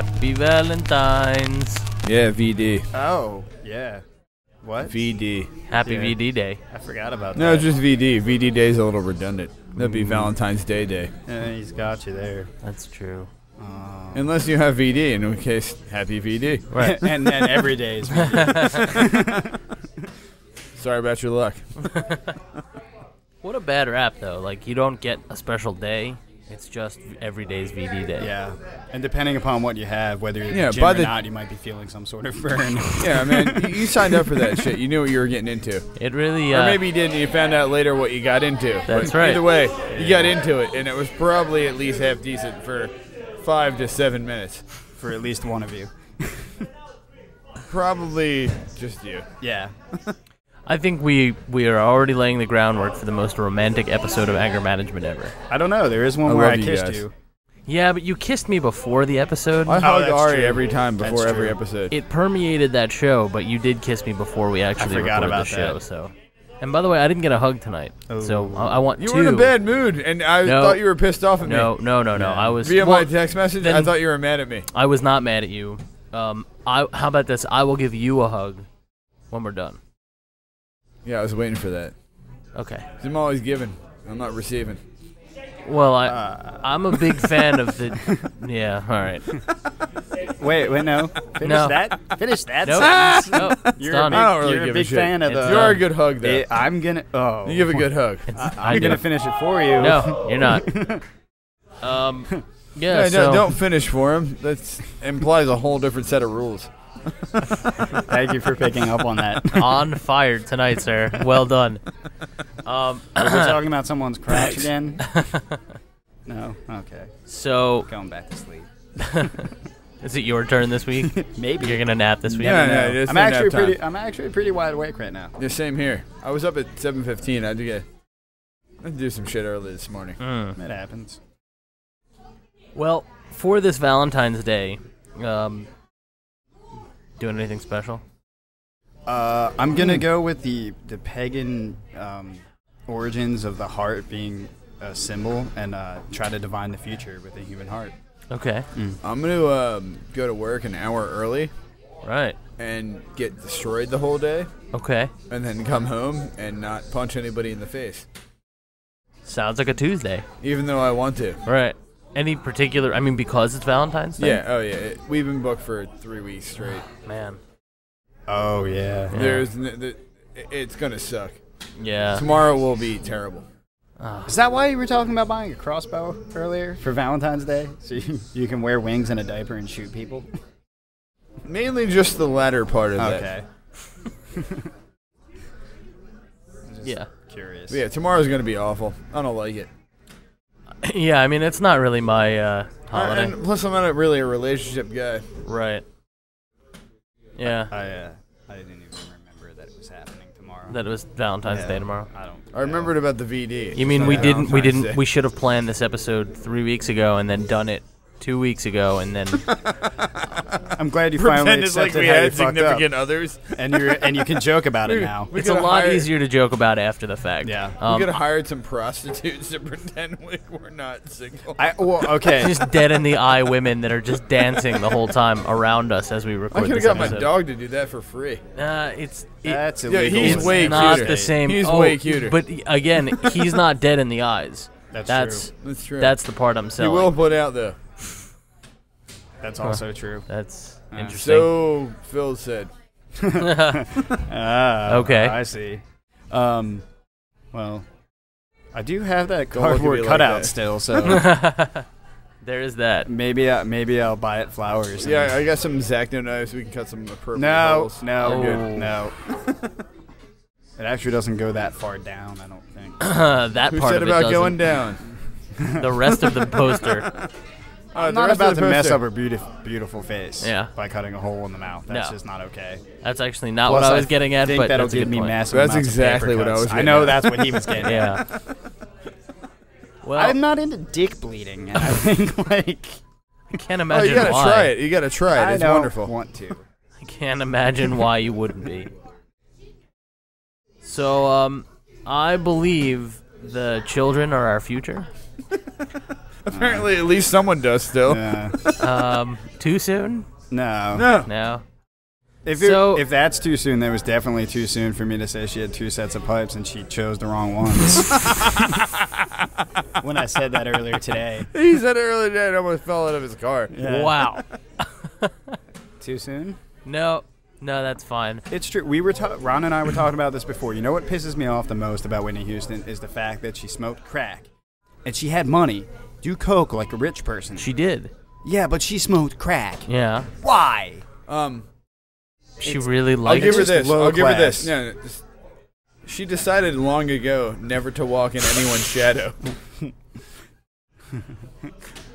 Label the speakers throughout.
Speaker 1: Happy Valentines.
Speaker 2: Yeah, VD.
Speaker 3: Oh, yeah. What?
Speaker 2: VD.
Speaker 1: Happy VD Day.
Speaker 3: I forgot about that.
Speaker 2: No, just VD. VD Day's a little redundant. That'd be Valentine's Day.
Speaker 3: Yeah, he's got you there.
Speaker 1: That's true.
Speaker 2: Unless you have VD, in which case, happy VD.
Speaker 1: Right.
Speaker 3: and every day is VD.
Speaker 2: Sorry about your luck.
Speaker 1: What a bad rap, though. Like, you don't get a special day. It's just every day's VD Day.
Speaker 3: Yeah. And depending upon what you have, whether you're at the gym or not, you might be feeling some sort of burn.
Speaker 2: Yeah, man. You signed up for that shit. You knew what you were getting into.
Speaker 1: It really...
Speaker 2: or maybe you didn't. You found out later what you got into.
Speaker 1: That's
Speaker 2: but
Speaker 1: right.
Speaker 2: Either way, you got into it, and it was probably at least half decent for 5 to 7 minutes.
Speaker 3: For at least one of you.
Speaker 2: Probably just you.
Speaker 3: Yeah.
Speaker 1: I think we are already laying the groundwork for the most romantic episode of anger management ever.
Speaker 3: I don't know. There is one where I kissed you.
Speaker 1: Yeah, but you kissed me before the episode.
Speaker 2: I hug Ari
Speaker 3: true.
Speaker 2: every time before
Speaker 3: That's
Speaker 2: every
Speaker 3: true.
Speaker 2: episode.
Speaker 1: It permeated that show, but you did kiss me before we actually
Speaker 3: forgot
Speaker 1: recorded
Speaker 3: about
Speaker 1: the show.
Speaker 3: that.
Speaker 1: So, and by the way, I didn't get a hug tonight, so I want
Speaker 2: You
Speaker 1: two.
Speaker 2: were in a bad mood, and I thought you were pissed off at me.
Speaker 1: No. I was
Speaker 2: Via my text message, I thought you were mad at me.
Speaker 1: I was not mad at you. How about this? I will give you a hug when we're done.
Speaker 2: Yeah, I was waiting for that.
Speaker 1: Okay.
Speaker 2: I'm always giving. I'm not receiving.
Speaker 1: Well, I'm a big fan of the. Yeah. All right.
Speaker 3: Wait, no. Finish that.
Speaker 1: Nope.
Speaker 3: sentence.
Speaker 1: Nope.
Speaker 3: You're
Speaker 1: done.
Speaker 2: I don't really
Speaker 3: you're a
Speaker 2: give
Speaker 3: big
Speaker 2: a shit.
Speaker 3: fan of the.
Speaker 2: You are a good hug, though.
Speaker 3: I'm gonna. Oh.
Speaker 2: You give a good hug.
Speaker 3: I'm gonna finish it for you.
Speaker 1: No, you're not. Yeah.
Speaker 2: No,
Speaker 1: So
Speaker 2: don't finish for him. That implies a whole different set of rules.
Speaker 3: Thank you for picking up on that.
Speaker 1: on fire tonight, sir. Well done.
Speaker 3: We're talking about someone's crotch again. No. Okay.
Speaker 1: So,
Speaker 3: Going back to sleep.
Speaker 1: is it your turn this week?
Speaker 3: Maybe
Speaker 1: You're gonna nap this week.
Speaker 2: Yeah, no, it's
Speaker 3: I'm
Speaker 2: no
Speaker 3: actually
Speaker 2: nap time.
Speaker 3: I'm actually pretty wide awake right now.
Speaker 2: Yeah, same here. I was up at 7:15. I had to do some shit early this morning.
Speaker 3: It happens.
Speaker 1: Well, for this Valentine's Day, doing anything special?
Speaker 3: I'm gonna go with the pagan origins of the heart being a symbol and try to divine the future with the human heart.
Speaker 1: Okay.
Speaker 2: I'm gonna go to work an hour early
Speaker 1: Right.
Speaker 2: and get destroyed the whole day,
Speaker 1: Okay.
Speaker 2: and then come home and not punch anybody in the face,
Speaker 1: Sounds like a Tuesday.
Speaker 2: even though I want to.
Speaker 1: Right. Any particular? I mean, because it's Valentine's Day.
Speaker 2: Yeah. Oh yeah. We've been booked for 3 weeks straight.
Speaker 1: Man.
Speaker 3: Oh yeah.
Speaker 2: It's gonna suck.
Speaker 1: Yeah.
Speaker 2: Tomorrow will be terrible.
Speaker 3: Is that why you were talking about buying a crossbow earlier for Valentine's Day? So you can wear wings and a diaper and shoot people?
Speaker 2: Mainly just the latter part of that.
Speaker 3: Okay.
Speaker 1: Yeah.
Speaker 3: Curious.
Speaker 2: But yeah, tomorrow's gonna be awful. I don't like it.
Speaker 1: Yeah. I mean, it's not really my holiday.
Speaker 2: And plus, I'm not really a relationship guy.
Speaker 1: Right. Yeah.
Speaker 3: I didn't even remember that it was happening tomorrow.
Speaker 1: That it was Valentine's Day tomorrow.
Speaker 2: I remembered about the VD.
Speaker 1: You mean we
Speaker 2: Valentine's
Speaker 1: didn't
Speaker 2: Day.
Speaker 1: we should have planned this episode 3 weeks ago and then done it 2 weeks ago and then
Speaker 3: I'm glad you finally
Speaker 2: Pretended
Speaker 3: accepted
Speaker 2: like we
Speaker 3: how you
Speaker 2: had
Speaker 3: fucked up.
Speaker 2: significant others.
Speaker 3: And you can joke about it now.
Speaker 1: it's a lot easier to joke about after the fact.
Speaker 3: Yeah.
Speaker 2: We could have hired some prostitutes to pretend like we're not single.
Speaker 3: Okay.
Speaker 1: just dead in the eye women that are just dancing the whole time around us as we
Speaker 2: I
Speaker 1: record
Speaker 2: could have
Speaker 1: this
Speaker 2: got my
Speaker 1: episode.
Speaker 2: dog to do that for free.
Speaker 1: That's
Speaker 3: That's
Speaker 2: Yeah,
Speaker 3: illegal.
Speaker 2: he's
Speaker 1: it's
Speaker 2: way
Speaker 1: not
Speaker 2: cuter.
Speaker 1: the same.
Speaker 2: He's way cuter.
Speaker 1: But again, he's not dead in the eyes.
Speaker 3: That's
Speaker 2: That's true.
Speaker 1: That's the part I'm
Speaker 2: He
Speaker 1: selling.
Speaker 2: will put out though.
Speaker 3: That's also true.
Speaker 1: That's interesting.
Speaker 2: So Phil said.
Speaker 1: Okay.
Speaker 3: I see. Well, I do have that
Speaker 2: Don't look at
Speaker 3: cardboard
Speaker 2: me like
Speaker 3: cutout
Speaker 2: that.
Speaker 3: still, so
Speaker 1: There is that.
Speaker 3: maybe I'll buy it flowers. and-
Speaker 2: Yeah, I got some X-Acto knives. We can cut some appropriate
Speaker 3: No,
Speaker 2: holes.
Speaker 3: no,
Speaker 1: Oh.
Speaker 3: good. No. It actually doesn't go that far down, I don't think.
Speaker 1: That
Speaker 2: Who
Speaker 1: part
Speaker 2: said
Speaker 1: of it
Speaker 2: about
Speaker 1: doesn't.
Speaker 2: going down?
Speaker 1: The rest of the poster.
Speaker 3: I'm
Speaker 2: the
Speaker 3: not
Speaker 2: rest
Speaker 3: about
Speaker 2: of
Speaker 3: to
Speaker 2: the
Speaker 3: mess
Speaker 2: poster.
Speaker 3: up her beautiful face
Speaker 1: Yeah.
Speaker 3: by cutting a hole in the mouth. That's
Speaker 1: No.
Speaker 3: just not okay.
Speaker 1: That's actually not
Speaker 3: Plus,
Speaker 1: what I was getting at,
Speaker 3: think
Speaker 1: but
Speaker 3: that'll
Speaker 1: that's a
Speaker 3: give
Speaker 1: good
Speaker 3: me
Speaker 1: point.
Speaker 3: massive
Speaker 2: That's
Speaker 3: amounts of
Speaker 2: exactly
Speaker 3: paper
Speaker 2: what I
Speaker 3: cuts.
Speaker 2: was
Speaker 3: I
Speaker 2: getting
Speaker 3: know
Speaker 2: at.
Speaker 3: that's what he was getting at.
Speaker 1: Yeah. Well,
Speaker 3: I'm not into dick bleeding. And I think, like,
Speaker 1: I can't
Speaker 2: Oh,
Speaker 1: imagine
Speaker 2: you gotta
Speaker 1: why.
Speaker 2: try it. You gotta try it.
Speaker 3: I
Speaker 2: It's
Speaker 3: don't
Speaker 2: wonderful.
Speaker 3: want to.
Speaker 1: I can't imagine why you wouldn't be. So, I believe the children are our future.
Speaker 2: Apparently, at least someone does still.
Speaker 3: Yeah.
Speaker 1: Too soon?
Speaker 2: No.
Speaker 1: No.
Speaker 3: If that's too soon, that was definitely too soon for me to say she had 2 sets of pipes and she chose the wrong ones. When I said that earlier today.
Speaker 2: He said it earlier today and almost fell out of his car.
Speaker 3: Yeah.
Speaker 1: Wow.
Speaker 3: Too soon?
Speaker 1: No, that's fine.
Speaker 3: It's true. Ron and I were talking about this before. You know what pisses me off the most about Whitney Houston is the fact that she smoked crack. And she had money. Do coke like a rich person.
Speaker 1: She did.
Speaker 3: Yeah, but she smoked crack.
Speaker 1: Yeah.
Speaker 3: Why?
Speaker 1: She really
Speaker 2: I'll
Speaker 1: liked
Speaker 2: give her
Speaker 1: it.
Speaker 2: this.
Speaker 3: low
Speaker 2: I'll give her
Speaker 3: class.
Speaker 2: this. No, she decided long ago never to walk in anyone's shadow.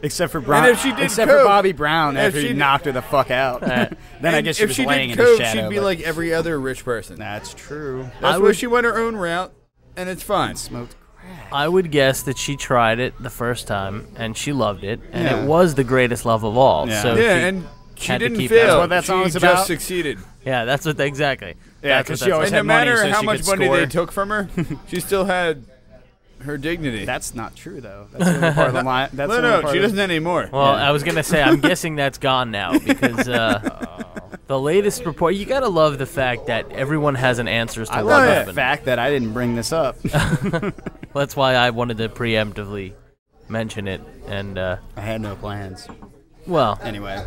Speaker 3: Except for Brown.
Speaker 2: And if she did
Speaker 3: except
Speaker 2: coke,
Speaker 3: for Bobby Brown after
Speaker 2: she
Speaker 3: he
Speaker 2: did-
Speaker 3: knocked her the fuck out. Then I guess she
Speaker 2: if
Speaker 3: was
Speaker 2: she
Speaker 3: laying
Speaker 2: did
Speaker 3: in his
Speaker 2: coke,
Speaker 3: shadow.
Speaker 2: she'd be
Speaker 3: but
Speaker 2: like every other rich person.
Speaker 3: that's true.
Speaker 2: That's why she went her own route, and it's fine.
Speaker 3: Smoked crack.
Speaker 1: I would guess that she tried it the first time and she loved it, and
Speaker 3: Yeah.
Speaker 1: it was the greatest love of all.
Speaker 3: Yeah.
Speaker 1: So
Speaker 2: Yeah,
Speaker 1: she
Speaker 2: and she
Speaker 1: had to
Speaker 2: didn't
Speaker 1: keep
Speaker 2: fail.
Speaker 1: that.
Speaker 3: That's what that
Speaker 2: she
Speaker 3: song's
Speaker 2: just
Speaker 3: about.
Speaker 2: succeeded.
Speaker 1: Yeah, that's what exactly.
Speaker 3: Yeah,
Speaker 1: That's
Speaker 3: 'cause
Speaker 1: what
Speaker 3: she
Speaker 1: that's
Speaker 3: always
Speaker 2: And
Speaker 1: about.
Speaker 2: no
Speaker 3: had money
Speaker 2: matter
Speaker 3: so
Speaker 2: how
Speaker 3: she
Speaker 2: much
Speaker 3: could
Speaker 2: money
Speaker 3: score.
Speaker 2: they took from her, she still had her dignity.
Speaker 3: That's not true, though. That's only part of the line. That's
Speaker 2: no,
Speaker 3: only
Speaker 2: no,
Speaker 3: part
Speaker 2: she
Speaker 3: of
Speaker 2: doesn't anymore.
Speaker 1: Well, I was gonna say, I'm guessing that's gone now because the latest report. You gotta love the fact that everyone has an answer as to
Speaker 3: I
Speaker 1: what
Speaker 3: love the
Speaker 1: happened.
Speaker 3: fact that I didn't bring this up.
Speaker 1: That's why I wanted to preemptively mention it. And
Speaker 3: I had no plans.
Speaker 1: well,
Speaker 3: Anyway,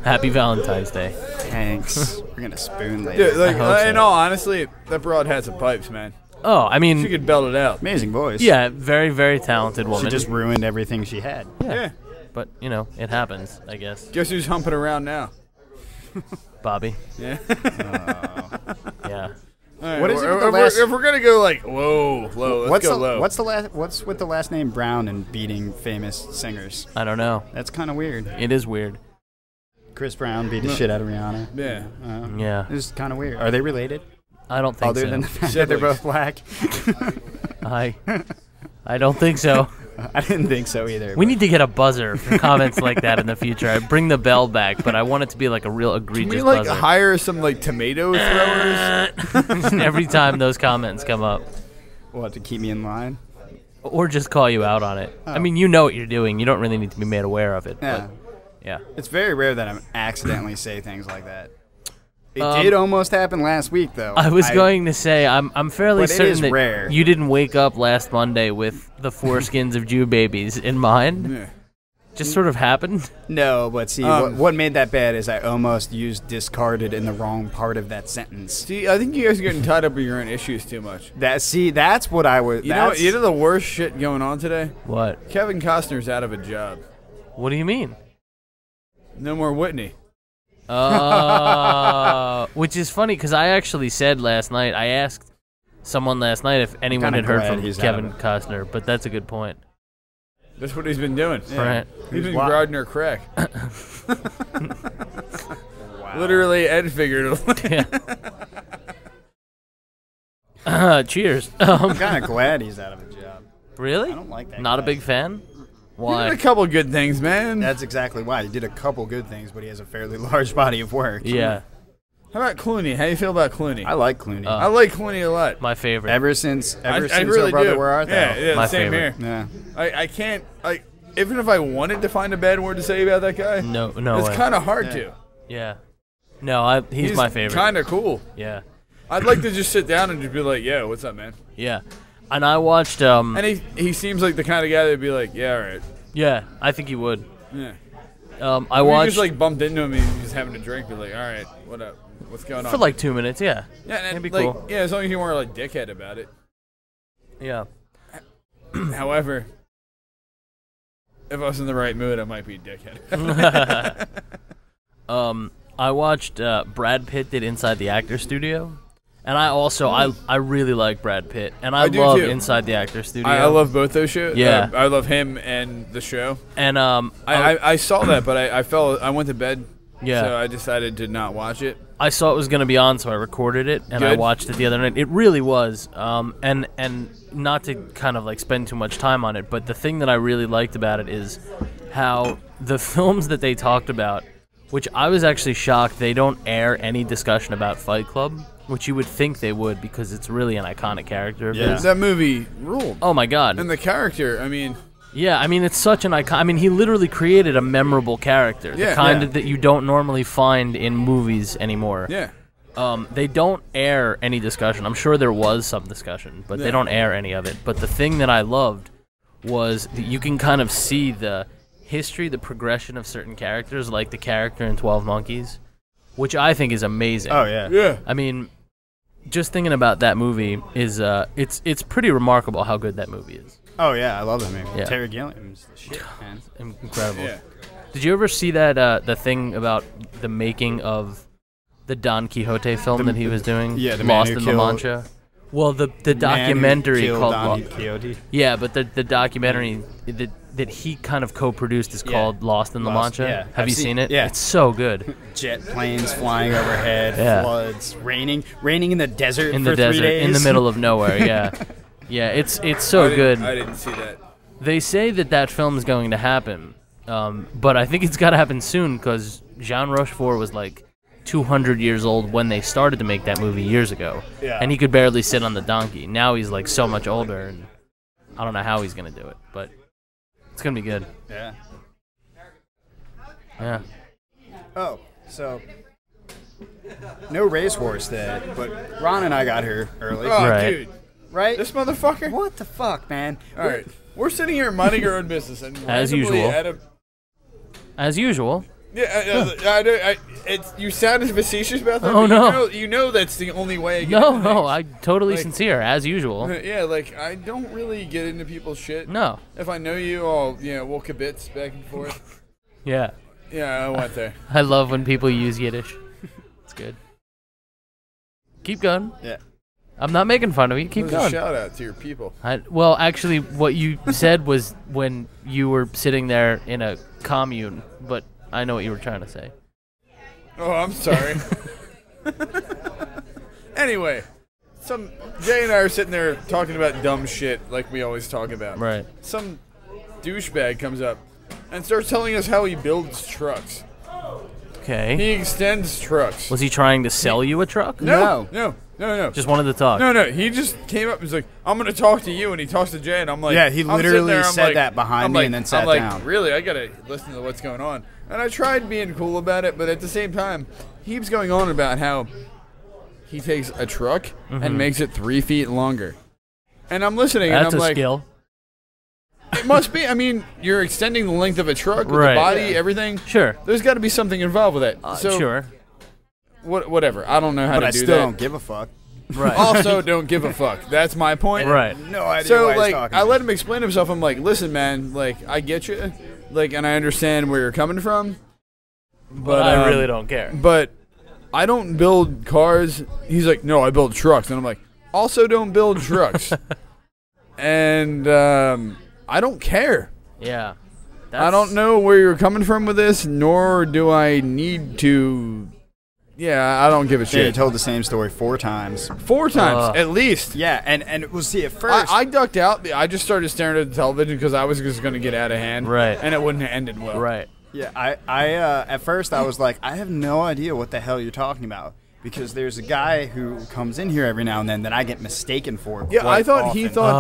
Speaker 1: happy Valentine's Day.
Speaker 3: thanks. We're gonna spoon later.
Speaker 2: Dude, like,
Speaker 1: I hope so.
Speaker 2: in all honesty, that broad had some pipes, man.
Speaker 1: Oh, I mean,
Speaker 2: She could belt it out.
Speaker 3: Amazing voice.
Speaker 1: yeah, very, very talented woman.
Speaker 3: She just ruined everything she had.
Speaker 2: Yeah.
Speaker 1: But it happens, I guess.
Speaker 2: Guess who's humping around now?
Speaker 1: Bobby.
Speaker 2: Yeah.
Speaker 1: Yeah.
Speaker 2: All right,
Speaker 3: What is it with the
Speaker 2: if
Speaker 3: last-
Speaker 2: if we're gonna go like low, let's go low.
Speaker 3: What's with the last name Brown and beating famous singers?
Speaker 1: I don't know.
Speaker 3: That's kind of weird.
Speaker 1: It is weird.
Speaker 3: Chris Brown beat the shit out of Rihanna.
Speaker 2: Yeah.
Speaker 1: Yeah.
Speaker 3: It's kind of weird. Are they related?
Speaker 1: I don't think
Speaker 3: Other
Speaker 1: so.
Speaker 3: than the fact that they're
Speaker 2: Siblings.
Speaker 3: both black.
Speaker 1: I don't think so.
Speaker 3: I didn't think so either.
Speaker 1: We need to get a buzzer for comments like that in the future. I bring the bell back, but I want it to be like a real
Speaker 2: Can
Speaker 1: egregious
Speaker 2: we like
Speaker 1: buzzer.
Speaker 2: hire some like tomato throwers?
Speaker 1: Every time those comments come up.
Speaker 3: What, to keep me in line?
Speaker 1: Or just call you out on it. I mean, you know what you're doing. You don't really need to be made aware of it.
Speaker 3: Yeah.
Speaker 1: But yeah.
Speaker 3: It's very rare that I accidentally say things like that. It did almost happen last week, though.
Speaker 1: I was going to say, I'm fairly
Speaker 3: But it
Speaker 1: certain
Speaker 3: is
Speaker 1: that
Speaker 3: rare.
Speaker 1: you didn't wake up last Monday with the foreskins of Jew babies in mind.
Speaker 2: Yeah.
Speaker 1: Just sort of happened.
Speaker 3: No, but see, what made that bad is I almost used discarded in the wrong part of that sentence.
Speaker 2: See, I think you guys are getting tied up with your own issues too much.
Speaker 3: That's what I was.
Speaker 2: You know the worst shit going on today?
Speaker 1: What?
Speaker 2: Kevin Costner's out of a job.
Speaker 1: What do you mean?
Speaker 2: No more Whitney.
Speaker 1: Which is funny because I actually said last night, I asked someone last night if anyone
Speaker 3: kinda
Speaker 1: had heard
Speaker 3: glad
Speaker 1: from
Speaker 3: he's out
Speaker 1: Kevin
Speaker 3: of it.
Speaker 1: Costner, but that's a good point.
Speaker 2: That's what he's been doing.
Speaker 1: Right.
Speaker 2: He's been
Speaker 3: Wow.
Speaker 2: grinding her crack. Literally and figuratively.
Speaker 1: Cheers.
Speaker 3: I'm kind of glad he's out of a job.
Speaker 1: Really?
Speaker 3: I don't like that
Speaker 1: Not a
Speaker 3: guy.
Speaker 1: big fan?
Speaker 2: He
Speaker 1: Why?
Speaker 2: did a couple good things, man.
Speaker 3: That's exactly why. He did a couple good things, but he has a fairly large body of work.
Speaker 1: Yeah,
Speaker 2: How about Clooney? How you feel about Clooney?
Speaker 3: I like Clooney.
Speaker 2: I like Clooney a lot.
Speaker 1: my favorite.
Speaker 3: ever since
Speaker 2: I
Speaker 3: Oh
Speaker 2: really
Speaker 3: Brother
Speaker 2: do.
Speaker 3: Where Art Thou?
Speaker 2: Yeah,
Speaker 1: My
Speaker 2: same
Speaker 1: favorite.
Speaker 2: here.
Speaker 3: Yeah.
Speaker 2: I can't, even if I wanted to find a bad word to say about that guy,
Speaker 1: no
Speaker 2: it's
Speaker 1: way.
Speaker 2: kind of hard
Speaker 3: Yeah.
Speaker 2: to.
Speaker 1: Yeah. No, he's my favorite.
Speaker 2: Kind of cool.
Speaker 1: Yeah.
Speaker 2: I'd like to just sit down and just be like, "Yo, what's up, man?"
Speaker 1: Yeah. And I watched,
Speaker 2: And he seems like the kind of guy that'd be like, "Yeah, all right."
Speaker 1: yeah, I think he would.
Speaker 2: Yeah.
Speaker 1: I
Speaker 2: We
Speaker 1: watched
Speaker 2: just like bumped into him and he's just having a drink. Be like, "All right, what up? What's going on?"
Speaker 1: for like 2 minutes, yeah.
Speaker 2: yeah, and
Speaker 1: it'd be
Speaker 2: like,
Speaker 1: cool.
Speaker 2: yeah, as long as you weren't like dickhead about it.
Speaker 1: Yeah.
Speaker 2: However, if I was in the right mood, I might be a dickhead.
Speaker 1: I watched Brad Pitt did Inside the Actor Studio. And I really like Brad Pitt. And I
Speaker 2: do
Speaker 1: love
Speaker 2: too.
Speaker 1: Inside the Actor Studio.
Speaker 2: I love both those shows.
Speaker 1: Yeah.
Speaker 2: I love him and the show.
Speaker 1: And
Speaker 2: I saw that, but I went to bed.
Speaker 1: Yeah.
Speaker 2: So I decided to not watch it.
Speaker 1: I saw it was going to be on, so I recorded it and I
Speaker 2: Good.
Speaker 1: watched it the other night. It really was. And not to kind of like spend too much time on it, but the thing that I really liked about it is how the films that they talked about, which I was actually shocked they don't air any discussion about Fight Club, which you would think they would because it's really an iconic character of his.
Speaker 2: That movie ruled.
Speaker 1: Oh my god.
Speaker 2: And the character, I mean,
Speaker 1: Yeah, I mean, it's such an icon. I mean, he literally created a memorable character, the kind that you don't normally find in movies anymore.
Speaker 2: Yeah.
Speaker 1: They don't air any discussion. I'm sure there was some discussion, but they don't air any of it. But the thing that I loved was that you can kind of see the history, the progression of certain characters, like the character in 12 Monkeys, which I think is amazing.
Speaker 3: Oh, yeah.
Speaker 2: Yeah.
Speaker 1: I mean, just thinking about that movie is it's pretty remarkable how good that movie is.
Speaker 3: Oh, yeah, I love that movie.
Speaker 1: Yeah.
Speaker 3: Terry Gilliam's the shit, man.
Speaker 1: Incredible.
Speaker 2: Yeah.
Speaker 1: Did you ever see that the thing about the making of the Don Quixote film that he was doing?
Speaker 3: Yeah, the man
Speaker 1: Lost
Speaker 3: who
Speaker 1: in La
Speaker 3: killed-
Speaker 1: Mancha. Well, the documentary
Speaker 3: Man who
Speaker 1: called
Speaker 3: killed Don Quixote.
Speaker 1: yeah, but the documentary that he kind of co-produced is called Lost in La
Speaker 3: Lost,
Speaker 1: Mancha.
Speaker 3: yeah.
Speaker 1: Have
Speaker 3: I've
Speaker 1: you
Speaker 3: seen-
Speaker 1: seen it?
Speaker 3: yeah.
Speaker 1: It's so good.
Speaker 3: Jet planes flying overhead,
Speaker 1: Yeah.
Speaker 3: floods, raining in the desert
Speaker 1: In
Speaker 3: for
Speaker 1: the
Speaker 3: 3
Speaker 1: desert,
Speaker 3: days.
Speaker 1: in the middle of nowhere. Yeah, yeah. It's so good.
Speaker 2: I didn't see that.
Speaker 1: They say that film is going to happen, but I think it's got to happen soon because Jean Rochefort was like 200 years old when they started to make that movie years ago, and he could barely sit on the donkey. Now he's like so much older, and I don't know how he's gonna do it, but it's gonna be good.
Speaker 3: Yeah.
Speaker 1: Yeah.
Speaker 3: Oh, so no racehorse today, but Ron and I got here early.
Speaker 2: Oh,
Speaker 1: Right.
Speaker 2: dude.
Speaker 3: Right?
Speaker 2: This motherfucker?
Speaker 3: What the fuck, man?
Speaker 2: All right. We're sitting here minding our own business. And
Speaker 1: As
Speaker 2: randomly
Speaker 1: usual.
Speaker 2: at a-
Speaker 1: As usual.
Speaker 2: Yeah, you sounded facetious about that.
Speaker 1: Oh,
Speaker 2: but
Speaker 1: no.
Speaker 2: You know that's the only way I get
Speaker 1: No,
Speaker 2: into
Speaker 1: no,
Speaker 2: things.
Speaker 1: I totally
Speaker 2: Like-
Speaker 1: sincere, as usual.
Speaker 2: Yeah, like, I don't really get into people's shit.
Speaker 1: No.
Speaker 2: If I know you, we'll kibitz back and forth.
Speaker 1: Yeah.
Speaker 2: Yeah, I went there.
Speaker 1: I love when people use Yiddish. It's good. Keep going.
Speaker 3: Yeah.
Speaker 1: I'm not making fun of you. Keep
Speaker 2: It was a
Speaker 1: going.
Speaker 2: shout out to your people.
Speaker 1: Well, actually, what you said was when you were sitting there in a commune, but I know what you were trying to say.
Speaker 2: Oh, I'm sorry. Anyway, Jay and I are sitting there talking about dumb shit like we always talk about.
Speaker 1: Right.
Speaker 2: Some douchebag comes up and starts telling us how he builds trucks.
Speaker 1: Okay.
Speaker 2: He extends trucks.
Speaker 1: Was he trying to sell you a truck?
Speaker 2: No.
Speaker 1: Just wanted to talk.
Speaker 2: No. He just came up and was like, I'm going to talk to you. And he talks to Jay. And I'm like,
Speaker 3: Yeah, he
Speaker 2: I'm sitting
Speaker 3: literally
Speaker 2: there, I'm
Speaker 3: said
Speaker 2: like-
Speaker 3: that behind
Speaker 2: I'm
Speaker 3: me
Speaker 2: like-
Speaker 3: and then sat
Speaker 2: I'm like,
Speaker 3: down.
Speaker 2: really? I got to listen to what's going on. And I tried being cool about it. But at the same time, he keeps going on about how he takes a truck and makes it 3 feet longer. And I'm listening.
Speaker 1: That's
Speaker 2: and I'm
Speaker 1: a
Speaker 2: like,
Speaker 1: skill.
Speaker 2: it must be. I mean, you're extending the length of a truck with
Speaker 1: Right.
Speaker 2: the body,
Speaker 3: Yeah.
Speaker 2: everything.
Speaker 1: Sure.
Speaker 2: There's got to be something involved with it. So
Speaker 1: Sure.
Speaker 2: Whatever. I don't know how
Speaker 3: But
Speaker 2: to
Speaker 3: I
Speaker 2: do
Speaker 3: still
Speaker 2: that.
Speaker 3: don't give a fuck.
Speaker 1: Right.
Speaker 2: Also, don't give a fuck. That's my point.
Speaker 1: Right.
Speaker 3: No idea
Speaker 2: So,
Speaker 3: why he's
Speaker 2: like,
Speaker 3: talking
Speaker 2: I
Speaker 3: to
Speaker 2: let
Speaker 3: me.
Speaker 2: him explain himself. I'm like, listen, man, like, I get you, like, and I understand where you're coming from,
Speaker 1: But I really don't care.
Speaker 2: But I don't build cars. He's like, no, I build trucks, and I'm like, also don't build trucks, and I don't care.
Speaker 1: Yeah.
Speaker 2: I don't know where you're coming from with this, nor do I need to. Yeah, I don't give a
Speaker 3: Jay
Speaker 2: shit.
Speaker 3: told the same story 4 times.
Speaker 2: 4 times at least.
Speaker 3: Yeah, and we'll see at first.
Speaker 2: I ducked out. I just started staring at the television because I was just going to get out of hand.
Speaker 1: Right.
Speaker 2: And it wouldn't have ended well.
Speaker 1: Right.
Speaker 3: Yeah, I at first I was like, I have no idea what the hell you're talking about because there's a guy who comes in here every now and then that I get mistaken for.
Speaker 2: Yeah,
Speaker 3: quite
Speaker 2: I thought he
Speaker 3: often.
Speaker 2: thought.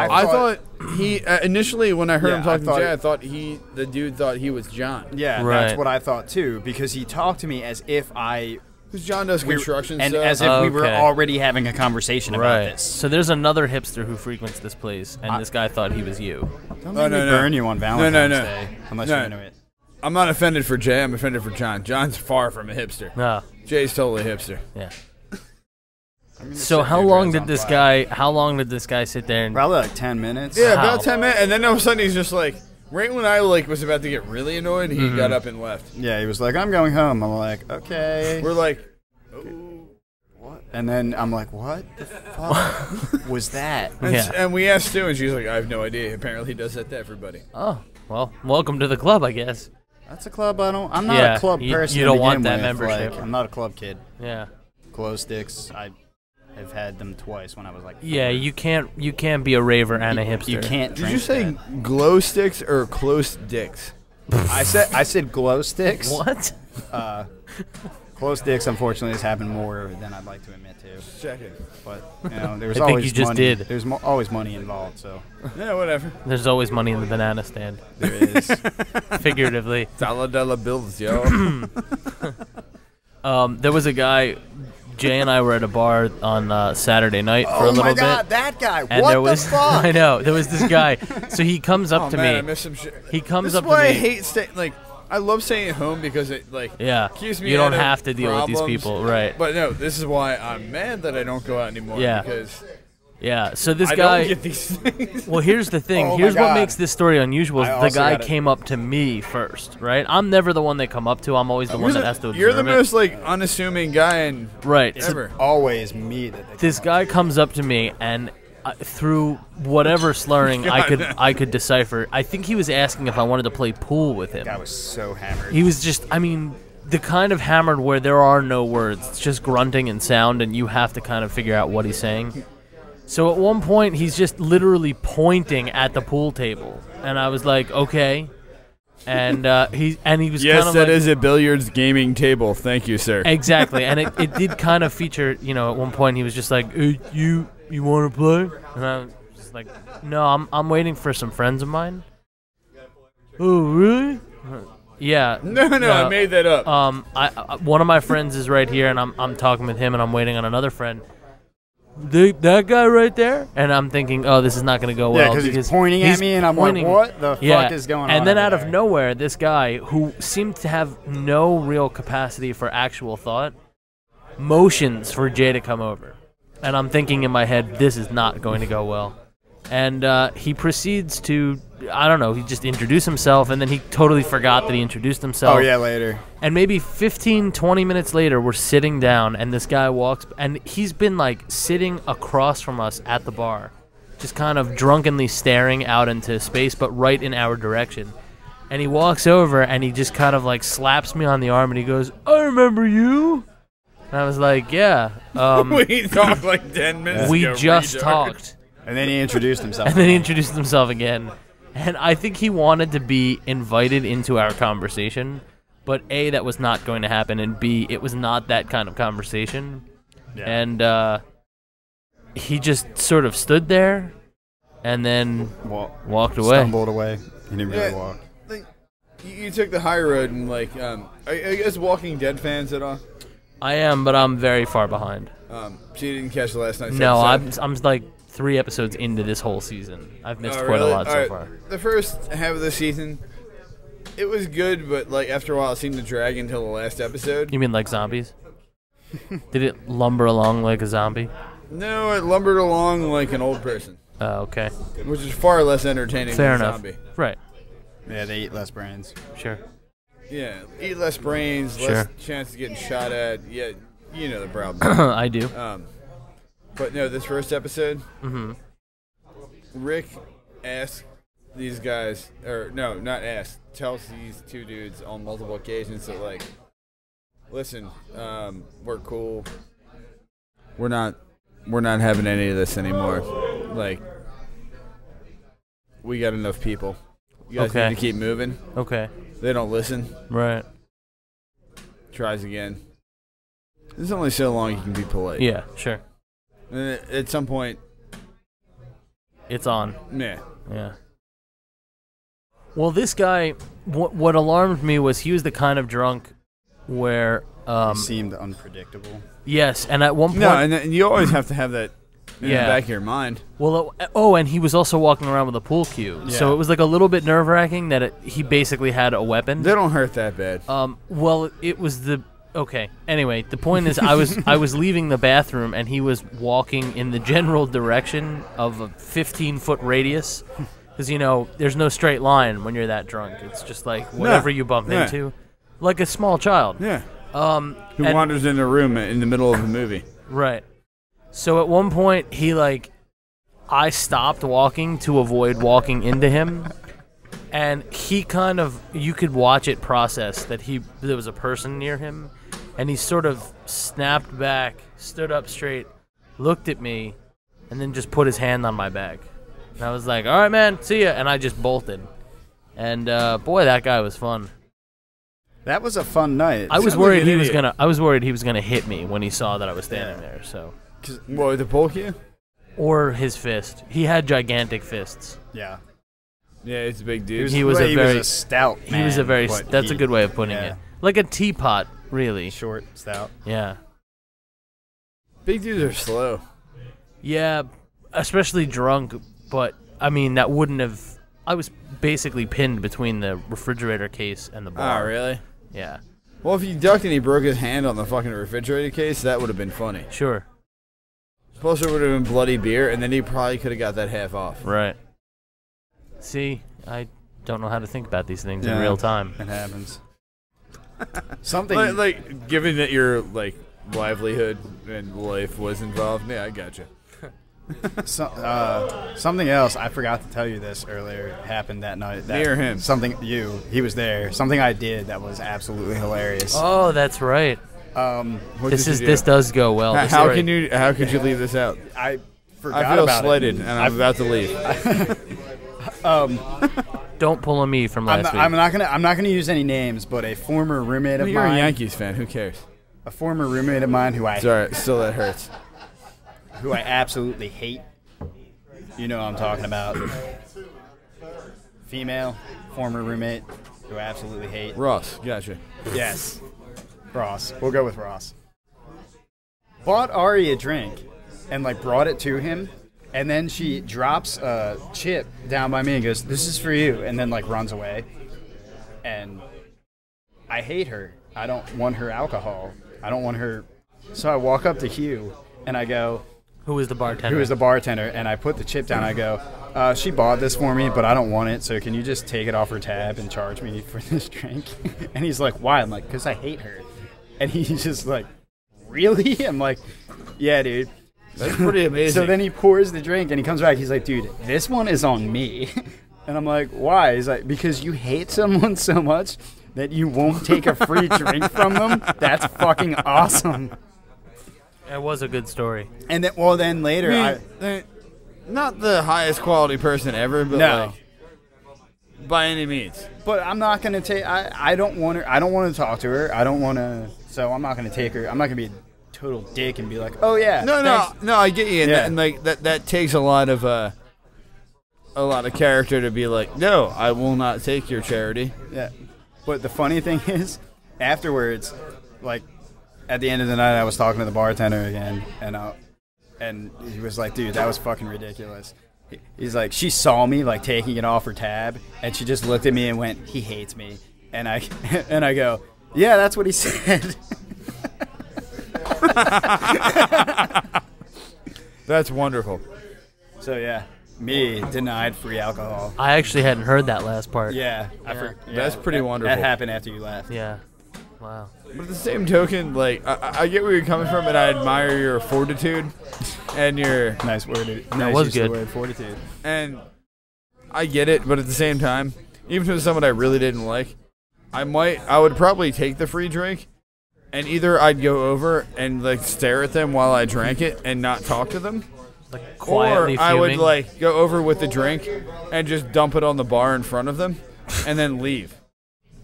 Speaker 1: Oh.
Speaker 2: I thought he initially when I heard
Speaker 3: Yeah,
Speaker 2: him talking
Speaker 3: I thought-
Speaker 2: to Jay, I thought the dude thought he was John.
Speaker 3: Yeah,
Speaker 1: Right.
Speaker 3: that's what I thought too because he talked to me as if
Speaker 2: Because John does construction
Speaker 3: and
Speaker 2: stuff.
Speaker 3: as if we were
Speaker 1: Okay.
Speaker 3: already having a conversation about
Speaker 1: Right.
Speaker 3: this.
Speaker 1: So there's another hipster who frequents this place, and this guy thought he was you.
Speaker 3: Don't
Speaker 2: Oh,
Speaker 3: make me
Speaker 2: no.
Speaker 3: burn you on Valentine's
Speaker 2: no.
Speaker 3: Day unless
Speaker 2: No.
Speaker 3: you're into it.
Speaker 2: I'm not offended for Jay. I'm offended for John. John's far from a hipster.
Speaker 1: No.
Speaker 2: Jay's totally a hipster.
Speaker 1: Yeah.
Speaker 3: I'm gonna
Speaker 1: So
Speaker 3: set
Speaker 1: how
Speaker 3: your
Speaker 1: long
Speaker 3: dreads
Speaker 1: did
Speaker 3: on
Speaker 1: this
Speaker 3: fire.
Speaker 1: guy? How long did this guy sit there and?
Speaker 3: Probably like 10 minutes.
Speaker 2: Yeah,
Speaker 1: How?
Speaker 2: about 10 minutes, and then all of a sudden he's just like, right when I was about to get really annoyed, he got up and left.
Speaker 3: Yeah, he was like, I'm going home. I'm like, okay.
Speaker 2: We're like,
Speaker 3: And then I'm like, what the fuck was that?
Speaker 1: Yeah.
Speaker 2: and we asked Stu, and she's like, I have no idea. Apparently, he does that to everybody.
Speaker 1: Oh, well, welcome to the club, I guess.
Speaker 3: That's a club I'm not
Speaker 1: Yeah,
Speaker 3: a club
Speaker 1: you-
Speaker 3: person.
Speaker 1: you
Speaker 3: to
Speaker 1: don't want
Speaker 3: begin
Speaker 1: that
Speaker 3: with.
Speaker 1: membership.
Speaker 3: Like, I'm not a club kid.
Speaker 1: Yeah.
Speaker 3: Glow sticks, I have had them twice when I was like.
Speaker 1: Yeah,
Speaker 3: 4.
Speaker 1: you can't be a raver and a hipster.
Speaker 3: You can't.
Speaker 2: Did
Speaker 3: drink
Speaker 2: you say
Speaker 3: that.
Speaker 2: glow sticks or close dicks?
Speaker 3: I said glow sticks.
Speaker 1: What?
Speaker 3: Close dicks, unfortunately, has happened more than I'd like to admit to.
Speaker 2: Checking.
Speaker 3: But there's
Speaker 1: I think
Speaker 3: always
Speaker 1: you just
Speaker 3: money.
Speaker 1: did.
Speaker 3: There's always money involved. So
Speaker 2: Yeah, whatever.
Speaker 1: There's always money in the banana stand,
Speaker 3: there is.
Speaker 1: figuratively.
Speaker 2: Dollar bills, yo.
Speaker 1: There was a guy. Jay and I were at a bar on Saturday night for a little bit.
Speaker 3: Oh my God, that guy!
Speaker 1: And
Speaker 3: what
Speaker 1: there was,
Speaker 3: the fuck?
Speaker 1: I know, there was this guy. So he comes up to
Speaker 2: man,
Speaker 1: me.
Speaker 2: I miss some shit.
Speaker 1: He comes
Speaker 2: This
Speaker 1: up
Speaker 2: is why
Speaker 1: to
Speaker 2: I
Speaker 1: me.
Speaker 2: hate staying. Like, I love staying at home because it
Speaker 1: Yeah,
Speaker 2: keeps me
Speaker 1: you don't
Speaker 2: out of
Speaker 1: have to deal with these
Speaker 2: problems.
Speaker 1: people, right?
Speaker 2: But no, this is why I'm mad that I don't go out anymore.
Speaker 1: Yeah.
Speaker 2: Because
Speaker 1: Yeah. So this
Speaker 2: I
Speaker 1: guy.
Speaker 2: don't get these things.
Speaker 1: Well, here's the thing.
Speaker 3: Oh my
Speaker 1: Here's what
Speaker 3: God.
Speaker 1: makes this story unusual. Is
Speaker 3: I
Speaker 1: the
Speaker 3: also
Speaker 1: guy
Speaker 3: gotta-
Speaker 1: came up to me first, right? I'm never the one they come up to. I'm always the one that has to observe
Speaker 2: You're the
Speaker 1: it.
Speaker 2: most unassuming guy in
Speaker 1: Right. So
Speaker 2: ever.
Speaker 3: Always me that they
Speaker 1: this guy comes up to me and through whatever slurring I could decipher. I think he was asking if I wanted to play pool with him.
Speaker 3: That was so hammered.
Speaker 1: He was just, I mean, the kind of hammered where there are no words. It's just grunting and sound, and you have to kind of figure out what he's saying. So at one point, he's just literally pointing at the pool table, and I was like, okay. And he was
Speaker 2: Yes,
Speaker 1: kind of
Speaker 2: that
Speaker 1: like,
Speaker 2: is a billiards gaming table. Thank you, sir.
Speaker 1: exactly, and it did kind of feature, at one point he was just like, you want to play? And I was just like, no, I'm waiting for some friends of mine. Oh, really? Yeah.
Speaker 2: No, I made that up.
Speaker 1: One of my friends is right here, and I'm talking with him, and I'm waiting on another friend. That guy right there, and I'm thinking, oh, this is not going to go well.
Speaker 3: Yeah, because he's pointing at me, and I'm like, what the fuck is going on?
Speaker 1: And then
Speaker 3: over
Speaker 1: out of
Speaker 3: there?
Speaker 1: nowhere, this guy, who seemed to have no real capacity for actual thought, motions for Jay to come over. And I'm thinking in my head, this is not going to go well. And he proceeds to, I don't know, he just introduced himself, and then he totally forgot that he introduced himself.
Speaker 3: Oh, yeah, later.
Speaker 1: And maybe 15, 20 minutes later, we're sitting down, and this guy walks, and he's been, sitting across from us at the bar, just kind of drunkenly staring out into space, but right in our direction. And he walks over, and he just kind of, slaps me on the arm, and he goes, I remember you. And I was like, yeah.
Speaker 2: We talked 10 minutes
Speaker 1: We
Speaker 2: ago.
Speaker 1: just
Speaker 2: retard.
Speaker 1: talked.
Speaker 3: And then he introduced himself.
Speaker 1: And then he introduced himself again. And I think he wanted to be invited into our conversation, but A, that was not going to happen, and B, it was not that kind of conversation.
Speaker 3: Yeah.
Speaker 1: And he just sort of stood there and then walked away.
Speaker 3: Stumbled away. He didn't really walk.
Speaker 2: You took the high road and are you guys Walking Dead fans at all?
Speaker 1: I am, but I'm very far behind.
Speaker 2: So you didn't catch the last night's
Speaker 1: No,
Speaker 2: episode?
Speaker 1: I'm 3 episodes into this whole season. I've missed
Speaker 2: Oh,
Speaker 1: quite
Speaker 2: really?
Speaker 1: a lot so
Speaker 2: Alright,
Speaker 1: far.
Speaker 2: The first half of the season, it was good, but after a while it seemed to drag until the last episode.
Speaker 1: You mean like zombies? Did it lumber along like a zombie?
Speaker 2: No, it lumbered along like an old person,
Speaker 1: Oh, okay.
Speaker 2: which is far less entertaining
Speaker 1: Fair
Speaker 2: than a
Speaker 1: enough.
Speaker 2: zombie.
Speaker 1: Right.
Speaker 3: Yeah, they eat less brains.
Speaker 1: Sure.
Speaker 2: Yeah, eat less brains, less
Speaker 1: Sure.
Speaker 2: chance of getting shot at. Yeah, you know the problem.
Speaker 1: I do.
Speaker 2: But no, this first episode,
Speaker 1: Mm-hmm.
Speaker 2: Rick asked these guys, or no, not asked, tells these two dudes on multiple occasions that listen, we're cool. We're not having any of this anymore. We got enough people. You guys
Speaker 1: Okay.
Speaker 2: need to keep moving.
Speaker 1: Okay.
Speaker 2: They don't listen.
Speaker 1: Right.
Speaker 2: Tries again. There's only so long you can be polite.
Speaker 1: Yeah, sure.
Speaker 2: And at some point,
Speaker 1: It's on.
Speaker 2: meh.
Speaker 1: Yeah. Well, this guy, what alarmed me was he was the kind of drunk where,
Speaker 3: He seemed unpredictable.
Speaker 1: yes, and at one point,
Speaker 2: No, and you always have to have that in
Speaker 1: Yeah.
Speaker 2: the back of your mind.
Speaker 1: well, and he was also walking around with a pool cue, so
Speaker 3: Yeah.
Speaker 1: it was a little bit nerve-wracking that he basically had a weapon.
Speaker 2: They don't hurt that bad.
Speaker 1: Well, it was okay. Anyway, the point is, I was leaving the bathroom, and he was walking in the general direction of a 15-foot radius, because there's no straight line when you're that drunk. It's just whatever you bump
Speaker 2: Yeah.
Speaker 1: into, like a small child.
Speaker 2: Yeah.
Speaker 1: And-
Speaker 2: Who wanders in the room in the middle of the movie.
Speaker 1: Right. So at one point, he I stopped walking to avoid walking into him. And he kind of, you could watch it process that there was a person near him. And he sort of snapped back, stood up straight, looked at me, and then just put his hand on my back. And I was like, all right, man, see ya. And I just bolted. And boy, that guy was fun.
Speaker 3: That was a fun night.
Speaker 1: I was
Speaker 2: Sounds
Speaker 1: worried
Speaker 2: like an
Speaker 1: he was
Speaker 2: idiot.
Speaker 1: gonna. I was worried he was gonna hit me when he saw that I was standing there. So,
Speaker 2: What, the pole cue?
Speaker 1: or his fist. He had gigantic fists.
Speaker 3: Yeah.
Speaker 2: Yeah, it's a big dude.
Speaker 1: He was a very
Speaker 3: stout man.
Speaker 1: He was a very.
Speaker 3: but
Speaker 1: That's a
Speaker 3: he-
Speaker 1: good way of putting
Speaker 3: yeah.
Speaker 1: it. Like a teapot, really.
Speaker 3: Short, stout.
Speaker 1: Yeah.
Speaker 2: Big dudes are slow.
Speaker 1: Yeah, especially drunk. But I mean, that wouldn't have. I was basically pinned between the refrigerator case and the bar.
Speaker 2: Oh, really?
Speaker 1: Yeah.
Speaker 2: Well, if he ducked and he broke his hand on the fucking refrigerator case, that would have been funny.
Speaker 1: Sure.
Speaker 2: Plus, it would have been bloody beer, and then he probably could have got that half off.
Speaker 1: Right. See, I don't know how to think about these things in
Speaker 3: Yeah.
Speaker 1: real time.
Speaker 3: It happens. Something.
Speaker 2: Like, given that your like livelihood and life was involved, yeah, I got you.
Speaker 3: Something else, I forgot to tell you this earlier, happened that night.
Speaker 2: Me or him?
Speaker 3: He was there. Something I did that was absolutely hilarious.
Speaker 1: Oh, that's right.
Speaker 2: What
Speaker 1: This
Speaker 2: did
Speaker 1: is
Speaker 2: you do?
Speaker 1: this does go well. This
Speaker 2: How
Speaker 1: story-
Speaker 2: can you? How could you leave this out?
Speaker 3: I forgot
Speaker 2: I feel
Speaker 3: about
Speaker 2: slighted,
Speaker 3: it.
Speaker 2: and I'm about to leave.
Speaker 1: Don't pull on me from last week.
Speaker 3: I'm not gonna use any names, but a former roommate of
Speaker 2: You're
Speaker 3: mine.
Speaker 2: a Yankees fan. Who cares?
Speaker 3: A former roommate of mine who I
Speaker 2: Sorry, still that hurts.
Speaker 3: absolutely hate. You know what I'm talking about. Female, former roommate who I absolutely hate.
Speaker 2: Ross, gotcha.
Speaker 3: Yes. Ross. We'll go with Ross. Bought Ari a drink and like brought it to him, and then she drops a chip down by me and goes, "This is for you," and then like runs away. And I hate her. I don't want her alcohol. I don't want her. So I walk up to Hugh and I go,
Speaker 1: Who is the bartender?
Speaker 3: who is the bartender, and I put the chip down. I go, she bought this for me, but I don't want it, so can you just take it off her tab and charge me for this drink? And he's like, why? I'm like, because I hate her. And he's just like, really? I'm like, yeah, dude.
Speaker 2: That's pretty amazing.
Speaker 3: So then he pours the drink, and he comes back. He's like, dude, this one is on me. And I'm like, why? He's like, because you hate someone so much that you won't take a free drink from them? That's fucking awesome.
Speaker 1: It was a good story.
Speaker 3: And then, well, then later,
Speaker 2: they're not the highest quality person ever, but
Speaker 3: No.
Speaker 2: like, by any means.
Speaker 3: But I'm not gonna take. I don't want her. I don't want to talk to her. I don't want to. So I'm not gonna take her. I'm not gonna be a total dick and be like, oh yeah.
Speaker 2: No,
Speaker 3: thanks.
Speaker 2: no, I get you, and,
Speaker 3: Yeah.
Speaker 2: that, and like that takes a lot of character to be like, no, I will not take your charity.
Speaker 3: Yeah. But the funny thing is, afterwards, like at the end of the night, I was talking to the bartender again, and he was like, dude, that was fucking ridiculous. He's like, she saw me like taking it off her tab, and she just looked at me and went, he hates me. And I go, yeah, that's what he said.
Speaker 2: That's wonderful.
Speaker 3: So yeah, me denied free alcohol.
Speaker 1: I actually hadn't heard that last part.
Speaker 3: Yeah,
Speaker 2: That's pretty wonderful.
Speaker 3: That happened after you left.
Speaker 1: Yeah. Wow.
Speaker 2: But at the same token, like I get where you're coming from, and I admire your fortitude and your
Speaker 3: Nice word.
Speaker 1: That was
Speaker 3: use of the
Speaker 1: good.
Speaker 3: word, fortitude.
Speaker 2: and I get it. But at the same time, even if it was someone I really didn't like, I would probably take the free drink, and either I'd go over and like stare at them while I drank it and not talk to them,
Speaker 1: Like quietly
Speaker 2: or I would
Speaker 1: fuming.
Speaker 2: like go over with the drink and just dump it on the bar in front of them, and then leave.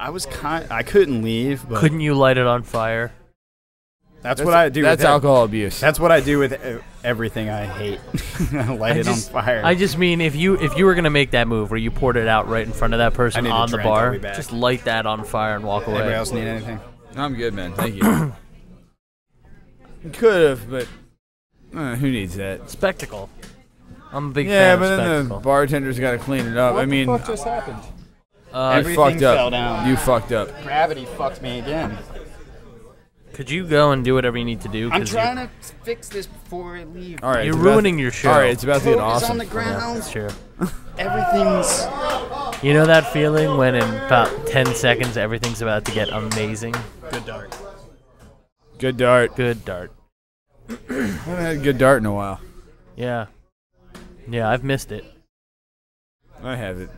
Speaker 3: I couldn't leave, but
Speaker 1: Couldn't you light it on fire?
Speaker 3: that's what I do.
Speaker 2: That's
Speaker 3: with
Speaker 2: alcohol abuse.
Speaker 3: That's what I do with everything I hate. I light it on fire.
Speaker 1: I just mean if you were gonna make that move where you poured it out right in front of that person
Speaker 3: I need a
Speaker 1: on the
Speaker 3: drink, I'll
Speaker 1: bar,
Speaker 3: be back.
Speaker 1: just light that on fire and walk away.
Speaker 3: Anybody else need anything?
Speaker 2: I'm good, man. Thank you. Could have, but who needs that?
Speaker 1: Spectacle. I'm a big
Speaker 2: Yeah,
Speaker 1: fan
Speaker 2: but
Speaker 1: of
Speaker 2: then
Speaker 1: spectacle.
Speaker 2: the bartender's got to clean it up. I mean,
Speaker 3: what just happened?
Speaker 2: you
Speaker 3: Everything
Speaker 2: fucked up.
Speaker 3: fell down.
Speaker 2: You fucked up.
Speaker 3: Gravity fucked me again.
Speaker 1: Could you go and do whatever you need to do?
Speaker 3: I'm
Speaker 1: 'Cause
Speaker 3: trying to fix this before I leave.
Speaker 2: All right,
Speaker 1: You're
Speaker 2: it's about-
Speaker 1: ruining your show.
Speaker 2: All right, it's about to get
Speaker 3: Coke is
Speaker 2: awesome.
Speaker 3: on the
Speaker 1: Yeah,
Speaker 3: ground.
Speaker 1: that's true.
Speaker 3: Everything's.
Speaker 1: You know that feeling when in about 10 seconds everything's about to get amazing?
Speaker 3: Good dart.
Speaker 2: Good dart.
Speaker 1: Good dart.
Speaker 2: I haven't had a good dart in a while.
Speaker 1: Yeah. Yeah, I've missed it.
Speaker 2: I haven't.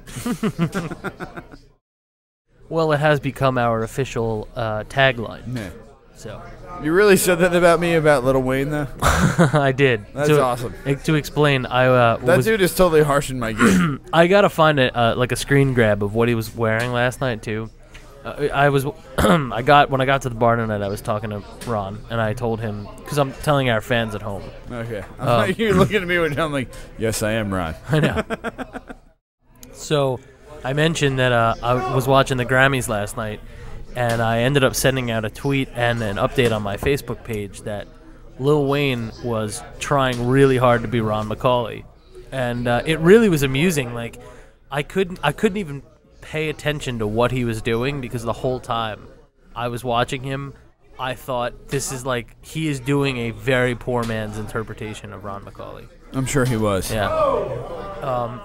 Speaker 1: Well, it has become our official tagline.
Speaker 2: Yeah.
Speaker 1: So
Speaker 2: You really said that about me about Lil Wayne, though?
Speaker 1: I did.
Speaker 2: That's awesome.
Speaker 1: To explain, I
Speaker 2: That dude is totally harshing my game.
Speaker 1: I gotta find like a screen grab of what he was wearing last night too. I was when I got to the bar tonight, I was talking to Ron, and I told him, because I'm telling our fans at home.
Speaker 2: Okay. You're looking at me when I'm like, yes, I am Ron.
Speaker 1: I know. So I mentioned that I was watching the Grammys last night, and I ended up sending out a tweet and an update on my Facebook page that Lil Wayne was trying really hard to be Ron Macaulay, and it really was amusing. Like, I couldn't even pay attention to what he was doing, because the whole time I was watching him, I thought, this is like, he is doing a very poor man's interpretation of Ron Macaulay.
Speaker 2: I'm sure he was.
Speaker 1: Yeah.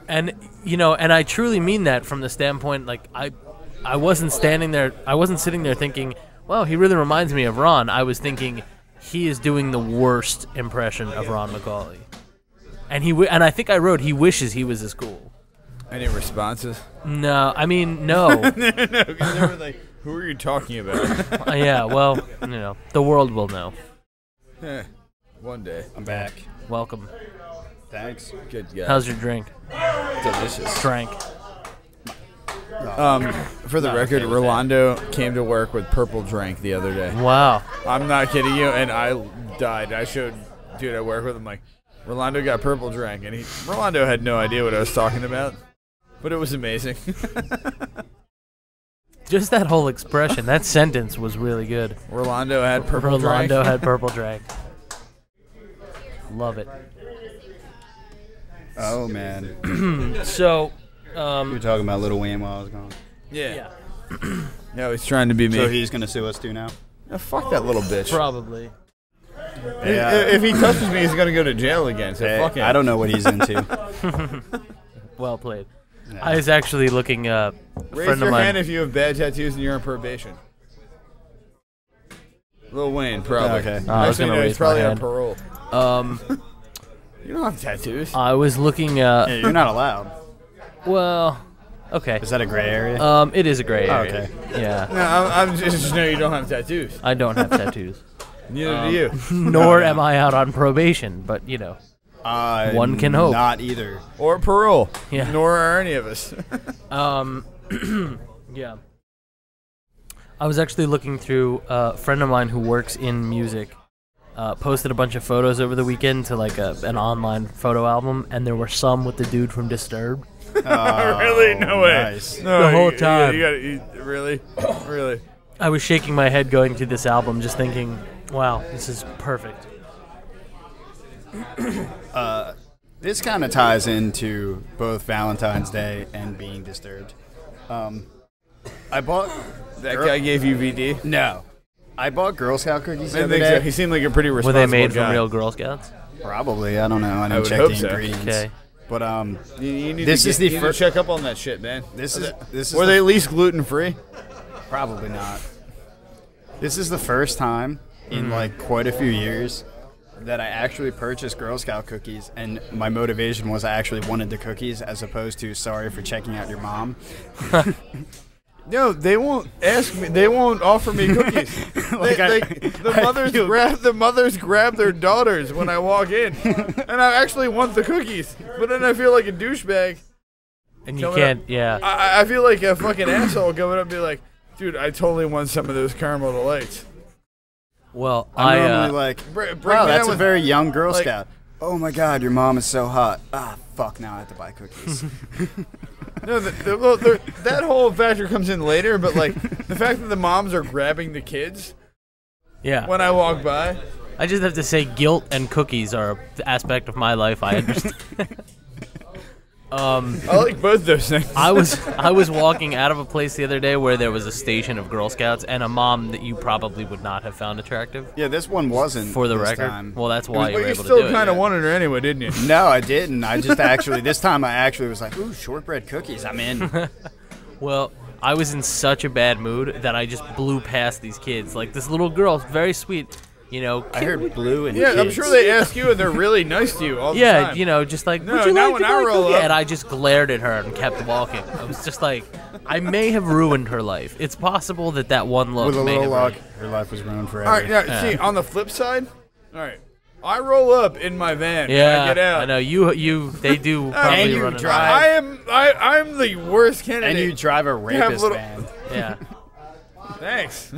Speaker 1: And and I truly mean that from the standpoint, like, I wasn't sitting there thinking, well, he really reminds me of Ron. I was thinking, he is doing the worst impression of Ron Macaulay. And and I think I wrote, he wishes he was as cool.
Speaker 2: Any responses?
Speaker 1: No, I mean, no.
Speaker 2: No, they were like, who are you talking about?
Speaker 1: Yeah, well, the world will know.
Speaker 2: One day.
Speaker 3: I'm back.
Speaker 1: Welcome.
Speaker 3: Thanks.
Speaker 2: Good guy.
Speaker 1: How's your drink?
Speaker 2: Delicious.
Speaker 1: Drank.
Speaker 2: For the record, Rolando came to work with purple drink the other day.
Speaker 1: Wow.
Speaker 2: I'm not kidding you, and I died. I showed dude I work with him, like, Rolando got purple drink, and Rolando had no idea what I was talking about, but it was amazing.
Speaker 1: Just that whole expression, that sentence was really good.
Speaker 2: Rolando had purple drink.
Speaker 1: Rolando had purple drink. Love it.
Speaker 3: Oh, man.
Speaker 1: So,
Speaker 3: You were talking about Lil Wayne while I was gone.
Speaker 2: Yeah. No, he's trying to be me.
Speaker 3: So he's going to sue us too now?
Speaker 2: Oh, fuck that little bitch.
Speaker 1: Probably.
Speaker 2: If he touches me, he's going to go to jail again, so fuck him.
Speaker 3: I don't know what he's into.
Speaker 1: Well played.
Speaker 3: Yeah.
Speaker 1: I was actually looking,
Speaker 2: Raise
Speaker 1: friend
Speaker 2: your
Speaker 1: of mine.
Speaker 2: hand if you have bad tattoos and you're on probation. Lil Wayne, probably.
Speaker 3: Okay.
Speaker 1: I was
Speaker 2: Actually,
Speaker 1: gonna
Speaker 2: no,
Speaker 1: raise
Speaker 2: he's probably
Speaker 1: my
Speaker 2: on
Speaker 1: hand.
Speaker 2: parole. You don't have tattoos.
Speaker 1: I was looking,
Speaker 3: Yeah, you're not allowed.
Speaker 1: well, okay.
Speaker 3: Is that a gray area?
Speaker 1: It is a gray area.
Speaker 3: Okay.
Speaker 1: Yeah.
Speaker 2: No, I'm just know you don't have tattoos.
Speaker 1: I don't have tattoos.
Speaker 2: Neither do you.
Speaker 1: Nor am I out on probation, but, one can hope.
Speaker 3: Not either.
Speaker 2: Or parole.
Speaker 1: Yeah.
Speaker 2: Nor are any of us.
Speaker 1: Yeah. I was actually looking through a friend of mine who works in music. Posted a bunch of photos over the weekend to like an online photo album, and there were some with the dude from Disturbed.
Speaker 2: Really? No way.
Speaker 3: Nice.
Speaker 2: No,
Speaker 1: The whole time.
Speaker 2: Really? Really?
Speaker 1: I was shaking my head going through this album, just thinking, wow, this is perfect.
Speaker 3: This kind of ties into both Valentine's Day and being disturbed. I bought...
Speaker 2: That guy gave you VD?
Speaker 3: No. I bought Girl Scout cookies the
Speaker 2: I
Speaker 3: other
Speaker 2: think
Speaker 3: day.
Speaker 2: so. He seemed like a pretty
Speaker 1: Were
Speaker 2: responsible
Speaker 1: they made
Speaker 2: guy.
Speaker 1: from real Girl Scouts?
Speaker 3: Probably. I don't know. I didn't
Speaker 2: would
Speaker 3: check
Speaker 2: hope
Speaker 3: the
Speaker 2: so.
Speaker 3: ingredients.
Speaker 1: Okay.
Speaker 3: But
Speaker 2: You need
Speaker 3: This
Speaker 2: to
Speaker 3: is the
Speaker 2: you need to
Speaker 3: first-
Speaker 2: check up on that shit, man.
Speaker 3: this is
Speaker 2: Were they at least gluten free?
Speaker 3: probably not. This is the first time in like quite a few years that I actually purchased Girl Scout cookies, and my motivation was I actually wanted the cookies as opposed to sorry for checking out your mom.
Speaker 2: No, they won't ask me. They won't offer me cookies. The mothers grab their daughters when I walk in, and I actually want the cookies. But then I feel like a douchebag.
Speaker 1: And you can't, yeah.
Speaker 2: I feel like a fucking asshole coming up and be like, dude, I totally want some of those caramel delights.
Speaker 1: Well,
Speaker 3: I'm normally like,
Speaker 2: Bring
Speaker 3: wow,
Speaker 2: me
Speaker 3: that's
Speaker 2: that
Speaker 3: a
Speaker 2: with-
Speaker 3: very young Girl
Speaker 2: like-
Speaker 3: Scout. Oh my God, your mom is so hot. Ah, fuck, now I have to buy cookies.
Speaker 2: No, that whole factor comes in later, but like the fact that the moms are grabbing the kids
Speaker 1: yeah.
Speaker 2: when I walk by.
Speaker 1: I just have to say, guilt and cookies are an aspect of my life I understand.
Speaker 2: I like both those things.
Speaker 1: I was walking out of a place the other day where there was a station of Girl Scouts and a mom that you probably would not have found attractive.
Speaker 3: Yeah, this one wasn't.
Speaker 1: For the
Speaker 3: this
Speaker 1: record.
Speaker 3: time.
Speaker 1: Well, that's why you
Speaker 2: But
Speaker 1: were
Speaker 2: you
Speaker 1: able to
Speaker 2: still
Speaker 1: do it.
Speaker 2: kind of
Speaker 1: yeah.
Speaker 2: wanted her anyway, didn't you?
Speaker 3: No, I didn't. I just actually, this time I actually was like, ooh, shortbread cookies, I'm in.
Speaker 1: Well, I was in such a bad mood that I just blew past these kids. Like this little girl, very sweet,
Speaker 3: I heard blue and
Speaker 2: Yeah, I'm
Speaker 3: kids.
Speaker 2: sure they ask you and they're really nice to you all the
Speaker 1: yeah,
Speaker 2: time.
Speaker 1: just like,
Speaker 2: No,
Speaker 1: would you
Speaker 2: not
Speaker 1: like to
Speaker 2: when I
Speaker 1: buy a
Speaker 2: roll
Speaker 1: cookie?
Speaker 2: up.
Speaker 1: And I just glared at her and kept walking. I was just like, I may have ruined her life. It's possible that one look
Speaker 3: With a
Speaker 1: may
Speaker 3: little
Speaker 1: have
Speaker 3: luck,
Speaker 1: ruined-
Speaker 3: her life was ruined forever.
Speaker 2: All right, now, see, on the flip side, all right, I roll up in my van.
Speaker 1: Yeah,
Speaker 2: when I get out.
Speaker 1: I know they do probably
Speaker 3: And you
Speaker 1: run
Speaker 3: drive.
Speaker 2: I'm the worst candidate.
Speaker 3: And you drive a rapist van.
Speaker 1: Yeah.
Speaker 2: Thanks.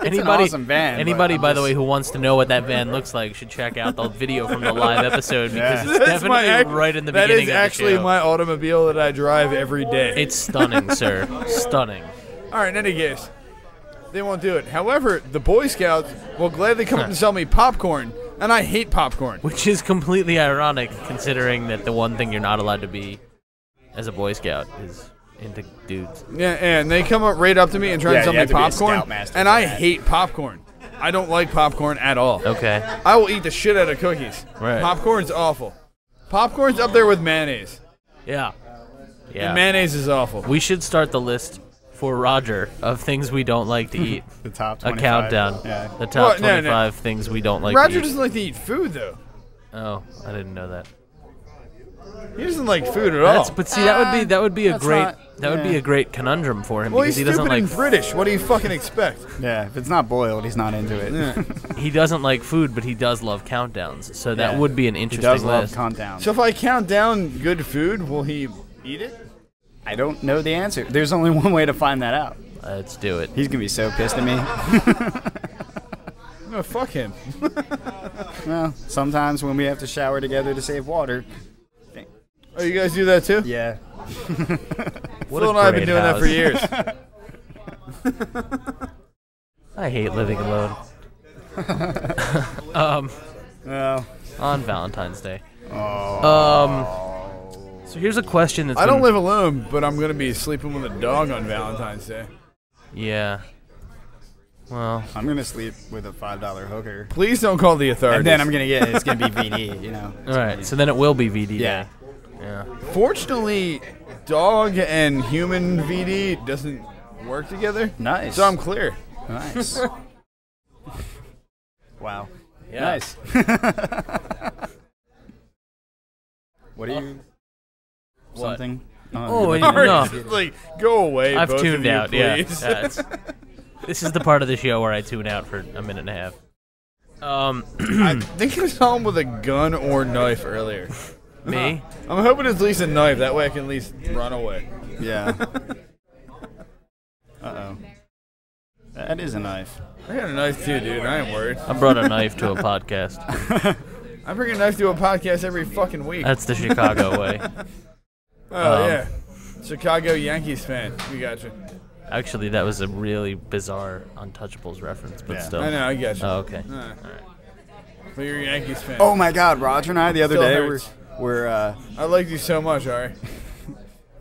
Speaker 1: Anybody,
Speaker 3: awesome van,
Speaker 1: anybody
Speaker 3: but
Speaker 1: by the way, who wants to know what that van looks like should check out the video from the live episode because it's
Speaker 2: That's
Speaker 1: definitely right in the beginning of the show.
Speaker 2: That is actually my automobile that I drive every day.
Speaker 1: It's stunning, sir. Stunning.
Speaker 2: All right, in any case, they won't do it. However, the Boy Scouts will gladly come up and sell me popcorn, and I hate popcorn.
Speaker 1: Which is completely ironic considering that the one thing you're not allowed to be as a Boy Scout is into dudes.
Speaker 2: Yeah, and they come up right up to me and try to sell
Speaker 3: you
Speaker 2: me
Speaker 3: have to be a
Speaker 2: popcorn,
Speaker 3: Scoutmaster
Speaker 2: and
Speaker 3: for
Speaker 2: I
Speaker 3: that.
Speaker 2: hate popcorn. I don't like popcorn at all.
Speaker 1: Okay.
Speaker 2: I will eat the shit out of cookies.
Speaker 1: Right.
Speaker 2: Popcorn's awful. Popcorn's up there with mayonnaise.
Speaker 1: Yeah. Yeah.
Speaker 2: And mayonnaise is awful.
Speaker 1: We should start the list for Roger of things we don't like to eat.
Speaker 3: The top
Speaker 1: A
Speaker 3: 25.
Speaker 1: countdown.
Speaker 3: Yeah.
Speaker 1: The top
Speaker 2: Well, no,
Speaker 1: 25 things we don't like
Speaker 2: Roger
Speaker 1: to eat.
Speaker 2: doesn't like to eat food, though.
Speaker 1: Oh, I didn't know that.
Speaker 2: He doesn't like food at all.
Speaker 1: But see, that would be a
Speaker 3: That's
Speaker 1: great
Speaker 3: not-
Speaker 1: would be
Speaker 3: yeah.
Speaker 1: a great conundrum for him
Speaker 2: Well,
Speaker 1: because
Speaker 2: he's
Speaker 1: he doesn't
Speaker 2: stupid
Speaker 1: like
Speaker 2: and British. What do you fucking expect?
Speaker 3: Yeah, if it's not boiled, he's not into it.
Speaker 1: he doesn't like food, but he does love countdowns. So that
Speaker 3: Yeah.
Speaker 1: would be an
Speaker 3: He
Speaker 1: interesting
Speaker 3: does love
Speaker 1: list.
Speaker 3: countdown.
Speaker 2: So if I count down good food, will he eat it?
Speaker 3: I don't know the answer. There's only one way to find that out.
Speaker 1: Let's do it.
Speaker 3: He's gonna be so pissed at me.
Speaker 2: No, fuck him.
Speaker 3: Well, sometimes when we have to shower together to save water.
Speaker 2: Oh, you guys do that too?
Speaker 3: Yeah.
Speaker 1: What
Speaker 2: Phil
Speaker 1: a
Speaker 2: and I have been
Speaker 1: great
Speaker 2: doing that for
Speaker 1: house.
Speaker 2: years.
Speaker 1: I hate living alone.
Speaker 3: Well.
Speaker 1: On Valentine's Day.
Speaker 3: Oh.
Speaker 1: So here's a question that's
Speaker 2: I don't
Speaker 1: been-
Speaker 2: live alone, but I'm gonna be sleeping with a dog on Valentine's Day.
Speaker 1: Yeah. Well,
Speaker 3: I'm gonna sleep with a $5 hooker.
Speaker 2: Please don't call the authorities.
Speaker 3: And then I'm gonna get it's gonna be VD, you know.
Speaker 1: all right. So then it will be VD
Speaker 3: Yeah.
Speaker 1: Day. Yeah.
Speaker 2: Fortunately, dog and human VD doesn't work together.
Speaker 3: Nice.
Speaker 2: So I'm clear.
Speaker 3: Nice. Wow.
Speaker 1: Yeah.
Speaker 3: Nice. What do you?
Speaker 1: What?
Speaker 3: Something?
Speaker 1: Oh,
Speaker 3: you're
Speaker 1: yeah,
Speaker 3: looking-
Speaker 1: no.
Speaker 2: Just, like, go away.
Speaker 1: I've
Speaker 2: both
Speaker 1: tuned
Speaker 2: of you,
Speaker 1: out. Yeah.
Speaker 2: please.
Speaker 1: This is the part of the show where I tune out for a minute and a half.
Speaker 2: I think I saw him with a gun or knife earlier.
Speaker 1: Me?
Speaker 2: I'm hoping it's at least a knife. That way I can at least run away.
Speaker 3: Yeah. Uh-oh. That is a knife.
Speaker 2: I got a knife too, dude. I ain't worried.
Speaker 1: I brought a knife to a podcast.
Speaker 2: I bring a knife to a podcast every fucking week.
Speaker 1: That's the Chicago way.
Speaker 2: Oh, yeah. Chicago Yankees fan. We got you.
Speaker 1: Actually, that was a really bizarre Untouchables reference, but
Speaker 3: Yeah.
Speaker 1: still.
Speaker 2: I know, I got you.
Speaker 1: Oh, okay.
Speaker 2: All right. But you're a Yankees fan.
Speaker 3: Oh my God, Roger and I the other
Speaker 2: Still
Speaker 3: day
Speaker 2: hurts.
Speaker 3: were
Speaker 2: I liked you so much, Ari.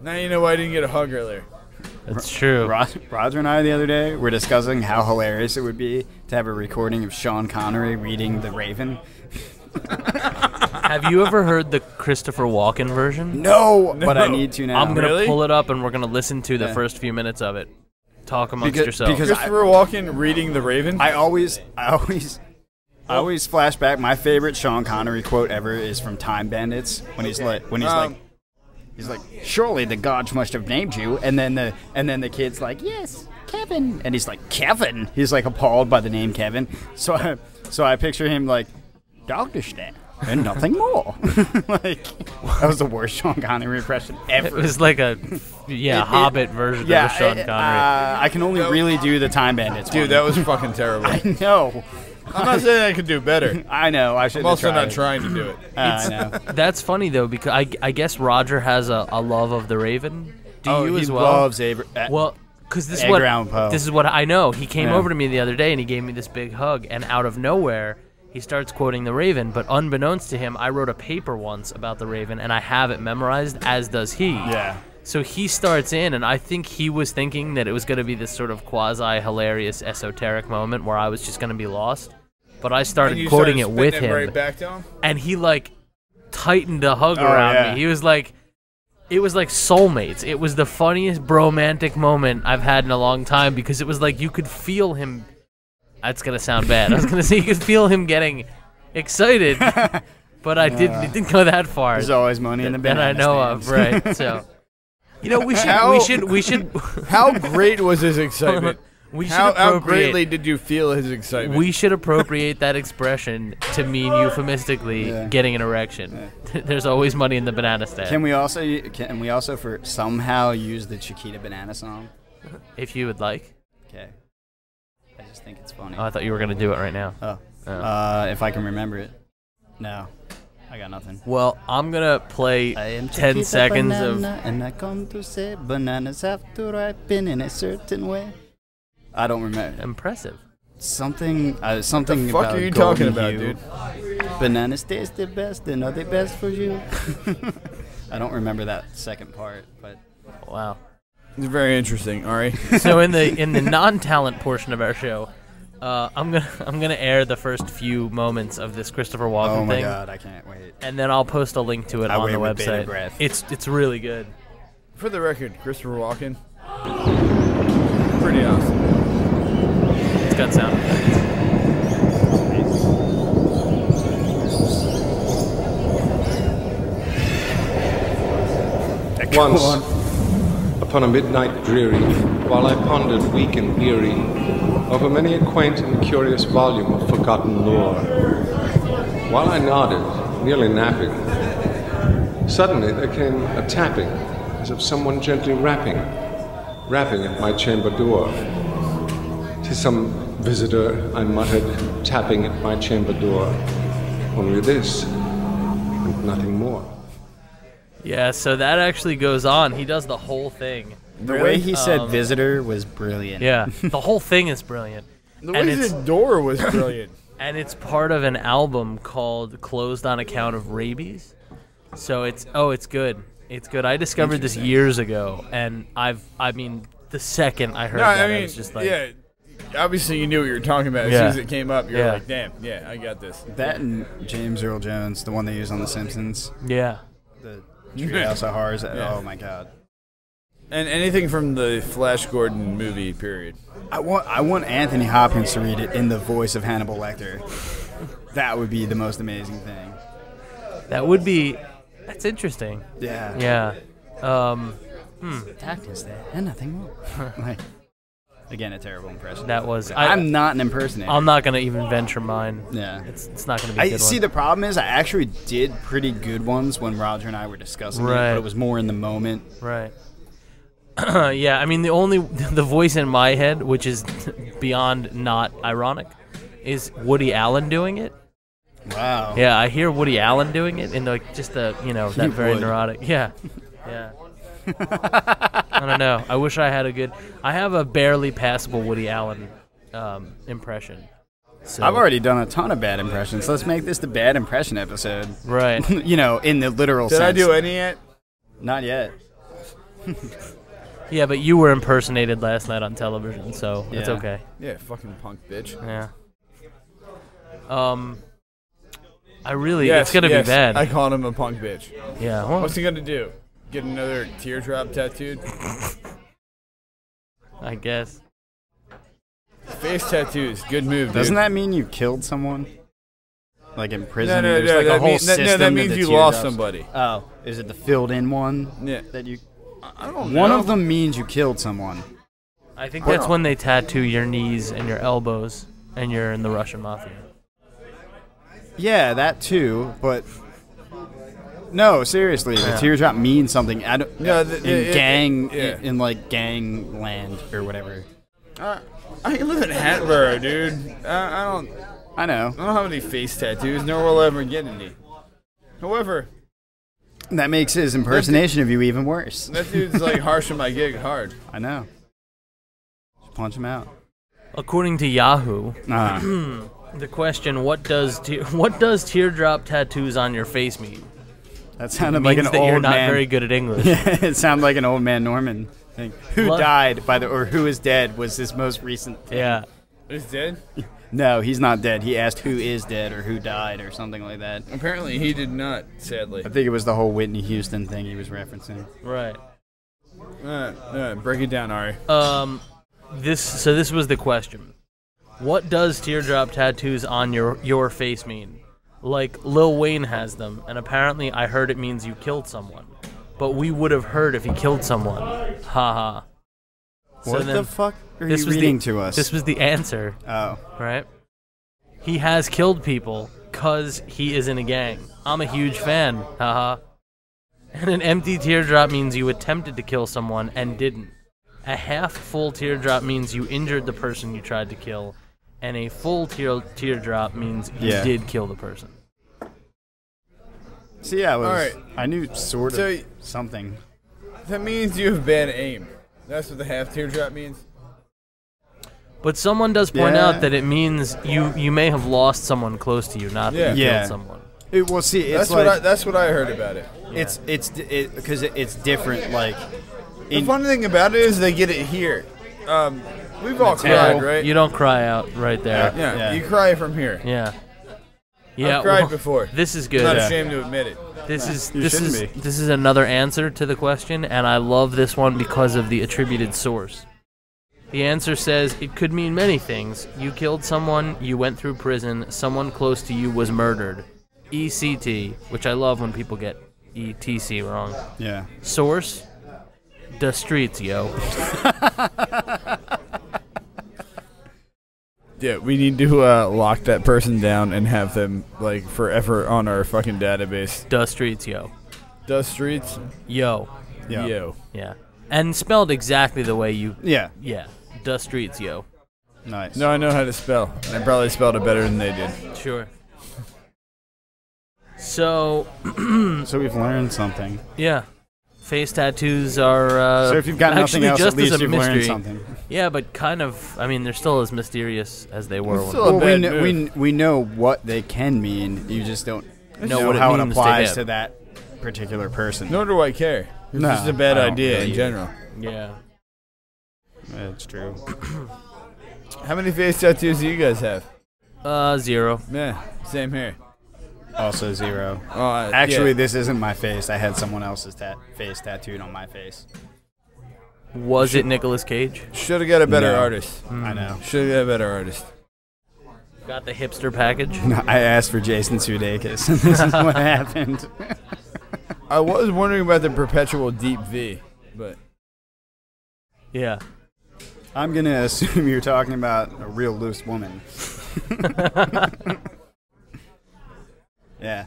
Speaker 2: Now you know why I didn't get a hug earlier.
Speaker 1: That's true.
Speaker 3: Roger and I the other day were discussing how hilarious it would be to have a recording of Sean Connery reading The Raven.
Speaker 1: Have you ever heard the Christopher Walken version?
Speaker 3: No, but I need to now.
Speaker 1: I'm going to
Speaker 2: Really?
Speaker 1: pull it up and we're going to listen to the
Speaker 3: Yeah.
Speaker 1: first few minutes of it. Talk amongst
Speaker 3: Because-
Speaker 1: yourselves.
Speaker 3: because-
Speaker 2: Christopher Walken reading The Raven.
Speaker 3: I always flash back. My favorite Sean Connery quote ever is from Time Bandits when he's like, surely the gods must have named you, and then the kid's like, yes, Kevin, and he's like, Kevin. He's like appalled by the name Kevin. So I picture him like, Dr. Stan, and nothing more. Like that was the worst Sean Connery impression ever.
Speaker 1: it was like a Hobbit version of Sean Connery.
Speaker 3: I can only really do the Time Bandits.
Speaker 2: Dude,
Speaker 3: one.
Speaker 2: that was fucking terrible.
Speaker 3: I know.
Speaker 2: I'm not saying I could do better.
Speaker 3: I know. I should.
Speaker 2: I'm also not trying to do it.
Speaker 3: I know.
Speaker 1: That's funny, though, because I guess Roger has a love of The Raven. Do you
Speaker 3: he
Speaker 1: as well?
Speaker 3: loves
Speaker 1: Well, because this is
Speaker 3: Edgar Allen Poe.
Speaker 1: this is what I know. He came
Speaker 3: Yeah.
Speaker 1: over to me the other day and he gave me this big hug, and out of nowhere, he starts quoting The Raven. But unbeknownst to him, I wrote a paper once about The Raven, and I have it memorized, as does he.
Speaker 3: Yeah.
Speaker 1: So he starts in, and I think he was thinking that it was going to be this sort of quasi-hilarious, esoteric moment where I was just going to be lost. But I
Speaker 2: And
Speaker 1: started
Speaker 2: you
Speaker 1: quoting
Speaker 2: started
Speaker 1: it with
Speaker 2: spitting
Speaker 1: him,
Speaker 2: right back to him?
Speaker 1: and he like tightened a hug
Speaker 3: Oh,
Speaker 1: around
Speaker 3: yeah.
Speaker 1: me. He was like, it was like soulmates. It was the funniest bromantic moment I've had in a long time because it was like you could feel him. That's gonna sound bad. I was gonna say you could feel him getting excited, but I didn't. It didn't go that far.
Speaker 3: There's always money in the
Speaker 1: that I
Speaker 3: banana
Speaker 1: know
Speaker 3: stands.
Speaker 1: of, right? So, you know, we should.
Speaker 2: How great was his excitement?
Speaker 1: We should
Speaker 2: How
Speaker 1: appropriate.
Speaker 2: greatly did you feel his excitement?
Speaker 1: We should appropriate that expression to mean euphemistically getting an erection. There's always money in the banana stand.
Speaker 3: Can we also for somehow use the Chiquita Banana song?
Speaker 1: If you would like.
Speaker 3: Okay. I just think it's funny.
Speaker 1: Oh, I thought you were going to do it right now.
Speaker 3: If I can remember it. No. I got nothing.
Speaker 1: Well, I'm going to play 10 seconds of...
Speaker 3: And I come to say bananas have to ripen in a certain way. I don't remember.
Speaker 1: Impressive.
Speaker 3: Something
Speaker 2: What the fuck
Speaker 3: about
Speaker 2: are you talking
Speaker 3: golden
Speaker 2: about,
Speaker 3: hue.
Speaker 2: dude?
Speaker 3: Bananas taste the best, and are they best for you? I don't remember that second part, but
Speaker 1: Wow.
Speaker 2: It's very interesting, Ari.
Speaker 1: So in the non-talent portion of our show, I'm gonna air the first few moments of this Christopher Walken
Speaker 3: oh my
Speaker 1: thing,
Speaker 3: god, I can't wait.
Speaker 1: and then I'll post a link to it
Speaker 3: I
Speaker 1: on
Speaker 3: wait
Speaker 1: the
Speaker 3: with bated
Speaker 1: website.
Speaker 3: breath.
Speaker 1: It's really good.
Speaker 2: For the record, Christopher Walken, pretty awesome.
Speaker 1: It's got sound effects.
Speaker 4: Once, upon a midnight dreary, while I pondered weak and weary over many a quaint and curious volume of forgotten lore, while I nodded, nearly napping, suddenly there came a tapping, as of someone gently rapping at my chamber door. "'Tis some visitor," I muttered, tapping at my chamber door. "Only this, and nothing more."
Speaker 1: Yeah, so that actually goes on. He does the whole thing.
Speaker 3: The way he said visitor was brilliant.
Speaker 1: Yeah, the whole thing is brilliant.
Speaker 2: The way his door was brilliant.
Speaker 1: And it's part of an album called Closed on Account of Rabies. So it's good. It's good. I discovered this years ago, and I mean, the second I heard I was just like...
Speaker 2: yeah. Obviously, you knew what you were talking about. As soon as it came up, you're like, damn, yeah, I got this.
Speaker 3: That and James Earl Jones, the one they use on The Simpsons.
Speaker 1: Yeah.
Speaker 3: The Treehouse of Horrors. Oh my god.
Speaker 2: And anything from the Flash Gordon movie period.
Speaker 3: I want Anthony Hopkins to read it in the voice of Hannibal Lecter. That would be the most amazing thing.
Speaker 1: That would be... That's interesting.
Speaker 3: Yeah.
Speaker 1: Yeah.
Speaker 3: Tactics there, and nothing more. Like, again, a terrible impression.
Speaker 1: That was...
Speaker 3: I'm not an impersonator.
Speaker 1: I'm not going to even venture mine.
Speaker 3: Yeah.
Speaker 1: It's not going to be a good
Speaker 3: See,
Speaker 1: one.
Speaker 3: the problem is I actually did pretty good ones when Roger and I were discussing it, but it was more in the moment.
Speaker 1: Right. Yeah, I mean, the voice in my head, which is beyond not ironic, is Woody Allen doing it.
Speaker 3: Wow.
Speaker 1: Yeah, I hear Woody Allen doing it in that very
Speaker 3: would.
Speaker 1: neurotic. Yeah. Yeah. I don't know. I wish I had I have a barely passable Woody Allen impression. So.
Speaker 3: I've already done a ton of bad impressions. Let's make this the bad impression episode.
Speaker 1: Right.
Speaker 3: In the literal sense.
Speaker 2: Did I do any yet?
Speaker 3: Not yet.
Speaker 1: Yeah, but you were impersonated last night on television, so it's okay.
Speaker 2: Yeah, fucking punk bitch.
Speaker 1: Yeah. It's gonna be bad.
Speaker 2: I called him a punk bitch.
Speaker 1: Yeah. Well,
Speaker 2: What's he gonna do? Get another teardrop tattooed?
Speaker 1: I guess.
Speaker 2: Face tattoos, good move, dude.
Speaker 3: Doesn't that mean you killed someone? Like in prison?
Speaker 2: No,
Speaker 3: There's like a whole system
Speaker 2: that means
Speaker 3: of the
Speaker 2: you lost
Speaker 3: teardrops.
Speaker 2: somebody.
Speaker 3: Oh, is it the filled-in one?
Speaker 2: Yeah.
Speaker 3: That you?
Speaker 2: I don't know.
Speaker 3: One of them means you killed someone.
Speaker 1: I think that's when they tattoo your knees and your elbows, and you're in the Russian mafia.
Speaker 3: Yeah, that too, but no, seriously, the teardrop means something. I don't, in like gangland or whatever.
Speaker 2: I live in Hatboro, dude. I don't
Speaker 3: know.
Speaker 2: I don't have any face tattoos, nor will I ever get any. However,
Speaker 3: that makes his impersonation of you even worse.
Speaker 2: That dude's like harshing my gig hard.
Speaker 3: I know. Just punch him out.
Speaker 1: According to Yahoo, the question, what does teardrop tattoos on your face mean?
Speaker 3: That sounded like an old man.
Speaker 1: You're not very good at English.
Speaker 3: Yeah, it sounded like an old man Norman thing. Who died or who is dead was this most recent thing.
Speaker 1: Yeah.
Speaker 2: He's dead?
Speaker 3: No, he's not dead. He asked who is dead or who died or something like that.
Speaker 2: Apparently he did not, sadly.
Speaker 3: I think it was the whole Whitney Houston thing he was referencing.
Speaker 1: Right.
Speaker 2: Break it down, Ari.
Speaker 1: This was the question. What does teardrop tattoos on your face mean? Like, Lil Wayne has them, and apparently I heard it means you killed someone. But we would have heard if he killed someone. Ha ha.
Speaker 3: What the fuck? are you reading to us?
Speaker 1: This was the answer.
Speaker 3: Oh.
Speaker 1: Right? He has killed people because he is in a gang. I'm a huge fan. Haha. And an empty teardrop means you attempted to kill someone and didn't. A half-full teardrop means you injured the person you tried to kill. And a full teardrop means you did kill the person.
Speaker 3: See, I was.
Speaker 2: All right.
Speaker 3: I knew sort of something.
Speaker 2: That means you have bad aim. That's what the half teardrop means.
Speaker 1: But someone does point out that it means you may have lost someone close to you, not that you killed someone.
Speaker 3: Well, see, it's
Speaker 2: that's what I heard about it.
Speaker 1: Yeah.
Speaker 3: Because it's different. Like
Speaker 2: the funny thing about it is they get it here. We've all cried, right?
Speaker 1: You don't cry out right there.
Speaker 2: Yeah. You cry from here.
Speaker 1: Yeah. Yeah.
Speaker 2: I've cried before.
Speaker 1: This is good.
Speaker 2: I'm not ashamed to admit it.
Speaker 1: This is another answer to the question, and I love this one because of the attributed source. The answer says it could mean many things. You killed someone, you went through prison, someone close to you was murdered. ECT, which I love when people get ETC wrong.
Speaker 3: Yeah. Source,
Speaker 1: the streets, yo.
Speaker 2: Yeah, we need to lock that person down and have them like forever on our fucking database.
Speaker 1: The streets, yo.
Speaker 2: The streets,
Speaker 1: yo.
Speaker 2: Yo.
Speaker 1: Yeah. And spelled exactly the way you.
Speaker 3: Yeah.
Speaker 1: Yeah. The streets, yo.
Speaker 3: Nice.
Speaker 2: No, I know how to spell. I probably spelled it better than they did.
Speaker 1: Sure. So.
Speaker 3: So we've learned something.
Speaker 1: Yeah. Face tattoos are.
Speaker 3: So if you've got nothing else, at least you've learned something.
Speaker 1: Yeah, but kind of. I mean, they're still as mysterious as they were.
Speaker 3: We know what they can mean. You just don't know
Speaker 1: what
Speaker 3: how
Speaker 1: it
Speaker 3: it
Speaker 1: means
Speaker 3: applies to that particular person.
Speaker 2: Nor do I care. It's just a bad idea in general.
Speaker 1: Yeah.
Speaker 3: That's true.
Speaker 2: How many face tattoos do you guys have?
Speaker 1: 0.
Speaker 2: Yeah, same here.
Speaker 3: Also 0.
Speaker 2: Actually,
Speaker 3: this isn't my face. I had someone else's face tattooed on my face.
Speaker 1: Was it Nicolas Cage?
Speaker 2: Should have got a better artist.
Speaker 3: I know.
Speaker 2: Should have got a better artist.
Speaker 1: Got the hipster package?
Speaker 3: I asked for Jason Sudeikis, and this is what happened.
Speaker 2: I was wondering about the perpetual deep V, but...
Speaker 1: Yeah.
Speaker 3: I'm going to assume you're talking about a real loose woman. Yeah,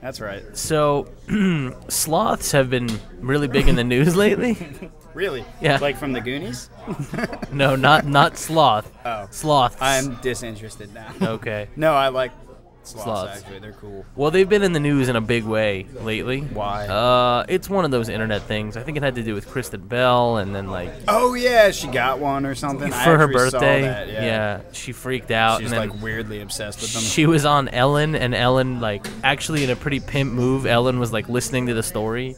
Speaker 3: that's right.
Speaker 1: So, sloths have been really big in the news lately.
Speaker 3: Really?
Speaker 1: Yeah.
Speaker 3: Like from the Goonies?
Speaker 1: No, not sloth.
Speaker 3: Oh.
Speaker 1: Sloths.
Speaker 3: I'm disinterested now.
Speaker 1: Okay.
Speaker 3: No, I like sloths, actually. They're cool.
Speaker 1: Well, they've been in the news in a big way lately.
Speaker 3: Why?
Speaker 1: It's one of those internet things. I think it had to do with Kristen Bell, and then like.
Speaker 3: Oh yeah, she got one or something
Speaker 1: for her birthday.
Speaker 3: Saw that, yeah,
Speaker 1: she freaked out.
Speaker 3: She's
Speaker 1: and then
Speaker 3: like weirdly obsessed with them.
Speaker 1: She was on Ellen, and Ellen like actually in a pretty pimp move. Ellen was like listening to the story,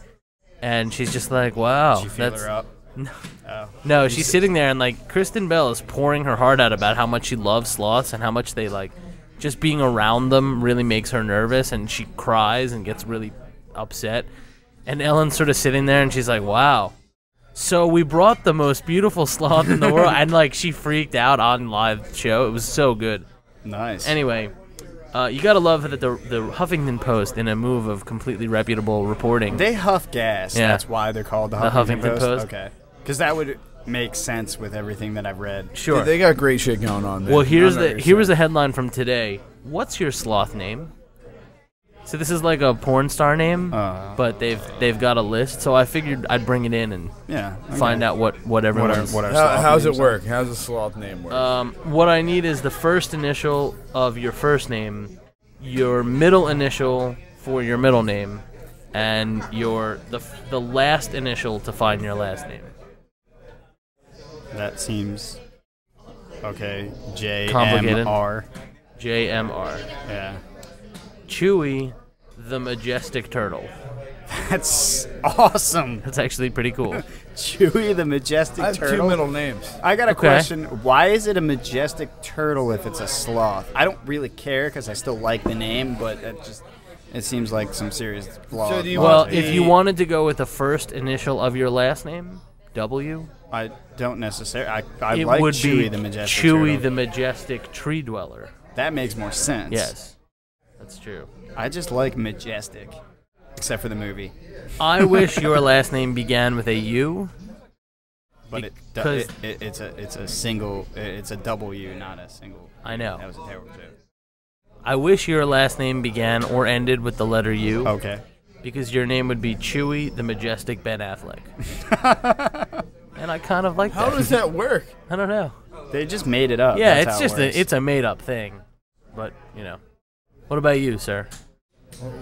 Speaker 1: and she's just like, "Wow,
Speaker 3: did she feel her up?"
Speaker 1: No. Oh. No, she's sitting there, and like Kristen Bell is pouring her heart out about how much she loves sloths and how much they like. Just being around them really makes her nervous, and she cries and gets really upset. And Ellen's sort of sitting there, and she's like, wow. So we brought the most beautiful sloth in the world, and like she freaked out on live show. It was so good.
Speaker 3: Nice.
Speaker 1: Anyway, you gotta love that the Huffington Post, in a move of completely reputable reporting.
Speaker 3: They huff gas. Yeah. That's why they're called the Huffington Post. Okay. Because that would make sense with everything that I've read.
Speaker 1: Sure.
Speaker 2: They got great shit going on there.
Speaker 1: Well, here was the headline from today. What's your sloth name? So this is like a porn star name, but they've got a list. So I figured I'd bring it in and find out what everyone's.
Speaker 2: How's it work? How's a sloth name work?
Speaker 1: What I need is the first initial of your first name, your middle initial for your middle name, and the last initial to find your last name.
Speaker 3: That seems okay.
Speaker 1: JMR. JMR.
Speaker 3: Yeah.
Speaker 1: Chewy, the majestic turtle.
Speaker 3: That's awesome.
Speaker 1: That's actually pretty cool.
Speaker 3: Chewy, the majestic
Speaker 2: I have
Speaker 3: turtle.
Speaker 2: 2 middle names.
Speaker 3: I got a question. Why is it a majestic turtle if it's a sloth? I don't really care because I still like the name, but it seems like some serious flaw.
Speaker 2: So do you
Speaker 1: well, if you wanted to go with the first initial of your last name, W.
Speaker 3: I don't necessarily. I
Speaker 1: it
Speaker 3: like
Speaker 1: would
Speaker 3: Chewy
Speaker 1: be
Speaker 3: the majestic
Speaker 1: Chewy
Speaker 3: turtle.
Speaker 1: the majestic tree dweller.
Speaker 3: That makes more sense.
Speaker 1: Yes, that's true.
Speaker 3: I just like majestic, except for the movie.
Speaker 1: I wish your last name began with a U.
Speaker 3: But it's a single. It's a W, not a single.
Speaker 1: I know.
Speaker 3: That was a terrible joke.
Speaker 1: I wish your last name began or ended with the letter U.
Speaker 3: Okay.
Speaker 1: Because your name would be Chewy, the majestic Ben Affleck. And I kind of like that.
Speaker 2: How does that work?
Speaker 1: I don't know.
Speaker 3: They just made it up.
Speaker 1: Yeah,
Speaker 3: That's
Speaker 1: it's
Speaker 3: how it
Speaker 1: just
Speaker 3: works.
Speaker 1: it's a made up thing. But, you know. What about you, sir?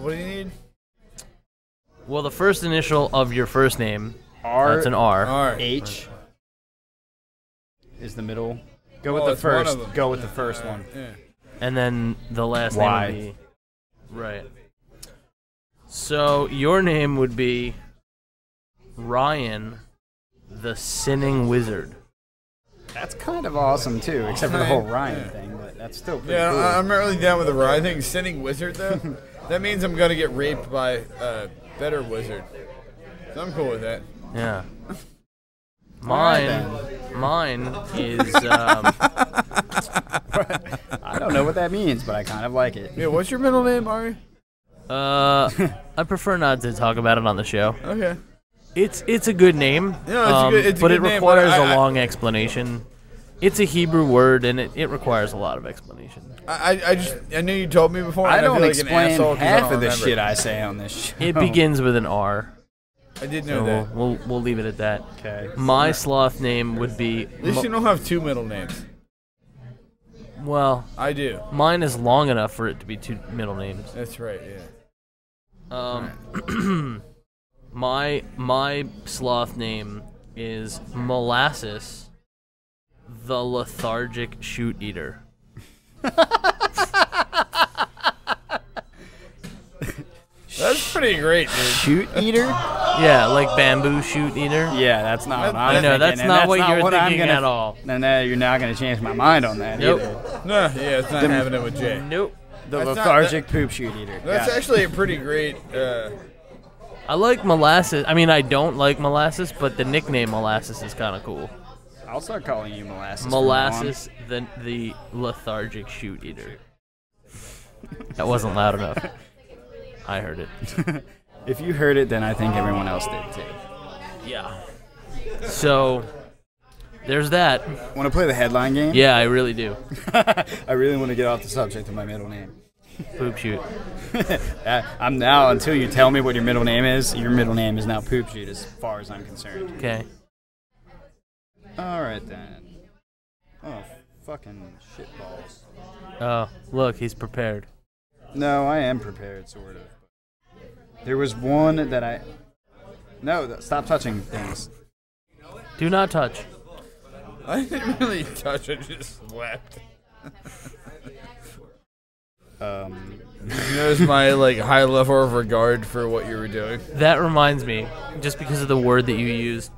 Speaker 2: What do you need?
Speaker 1: Well, the first initial of your first name,
Speaker 3: R.
Speaker 1: that's an R.
Speaker 2: R.
Speaker 3: H is the middle. Go
Speaker 2: Well,
Speaker 3: with the
Speaker 2: it's one
Speaker 3: first.
Speaker 2: of them.
Speaker 3: Go with the first one.
Speaker 2: Yeah.
Speaker 1: And then the last
Speaker 3: Y.
Speaker 1: name would be... Right. So, your name would be Ryan, the Sinning Wizard.
Speaker 3: That's kind of awesome too, except for the whole Ryan thing. But that's still pretty
Speaker 2: Yeah,
Speaker 3: cool.
Speaker 2: I'm not really down with the Ryan thing. Sinning wizard though, that means I'm gonna get raped by a better wizard. So I'm cool with that.
Speaker 1: Yeah.
Speaker 3: Alright,
Speaker 1: Mine is...
Speaker 3: I don't know what that means, but I kind of like it.
Speaker 2: Yeah, what's your middle name, Ari?
Speaker 1: I prefer not to talk about it on the show.
Speaker 2: Okay.
Speaker 1: It's a good name,
Speaker 2: No, it's a
Speaker 1: but
Speaker 2: good
Speaker 1: it
Speaker 2: name,
Speaker 1: requires
Speaker 2: but
Speaker 1: a long explanation. It's a Hebrew word, and it requires a lot of explanation.
Speaker 2: I knew you told me before.
Speaker 3: I
Speaker 2: and
Speaker 3: don't
Speaker 2: feel like an
Speaker 3: explain
Speaker 2: asshole 'cause I
Speaker 3: half
Speaker 2: don't
Speaker 3: of the
Speaker 2: remember.
Speaker 3: shit I say on this show.
Speaker 1: It begins with an R,
Speaker 2: I did know
Speaker 1: so
Speaker 2: that.
Speaker 1: we'll leave it at that.
Speaker 3: Okay.
Speaker 1: My sloth name would be...
Speaker 2: At least you don't have two middle names.
Speaker 1: Well,
Speaker 2: I do.
Speaker 1: mine is long enough for it to be two middle names.
Speaker 2: That's right. Yeah.
Speaker 1: My sloth name is Molasses, the lethargic shoot eater.
Speaker 2: That's pretty great, dude.
Speaker 3: Shoot eater?
Speaker 1: Yeah, like bamboo shoot eater.
Speaker 3: Yeah, that's not what
Speaker 2: That-
Speaker 3: I'm
Speaker 1: I know,
Speaker 3: thinking,
Speaker 1: that's
Speaker 3: and
Speaker 1: not what you're
Speaker 3: I'm
Speaker 1: thinking
Speaker 3: gonna,
Speaker 1: at all.
Speaker 3: No, you're not going to change my mind on that
Speaker 1: Nope.
Speaker 3: either.
Speaker 2: No, yeah, it's not happening with Jay.
Speaker 1: Nope.
Speaker 3: The
Speaker 2: That's not-
Speaker 3: lethargic poop shoot eater.
Speaker 2: That's
Speaker 3: Got it.
Speaker 2: actually a pretty great.
Speaker 1: I like molasses. I mean, I don't like molasses, but the nickname molasses is kind of cool.
Speaker 3: I'll start calling you molasses.
Speaker 1: Molasses, the lethargic shoot eater. That wasn't loud enough. I heard it.
Speaker 3: If you heard it, then I think everyone else did too.
Speaker 1: Yeah. So, there's that.
Speaker 3: Want to play the headline game?
Speaker 1: Yeah, I really do.
Speaker 3: I really want to get off the subject of my middle name.
Speaker 1: Poop shoot.
Speaker 3: I'm now, until you tell me what your middle name is, your middle name is now Poop Shoot as far as I'm concerned.
Speaker 1: Okay.
Speaker 3: Alright then. Oh, fucking shitballs.
Speaker 1: Oh, look, he's prepared.
Speaker 3: No, I am prepared, sort of. There was one that I... No, stop touching things.
Speaker 1: Do not touch.
Speaker 2: I didn't really touch. I just slapped. There's my high level of regard for what you were doing.
Speaker 1: That reminds me, just because of the word that you used,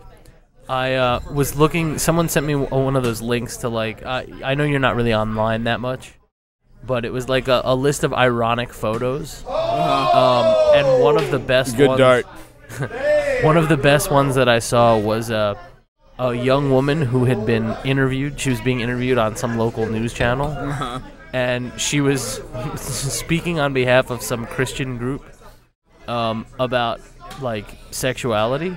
Speaker 1: I was looking. Someone sent me one of those links to I know you're not really online that much, but it was like a list of ironic photos. And one of the best
Speaker 2: Good
Speaker 1: ones,
Speaker 2: dart.
Speaker 1: one of the best ones that I saw was a young woman who had been interviewed. She was being interviewed on some local news channel. And she was speaking on behalf of some Christian group about sexuality,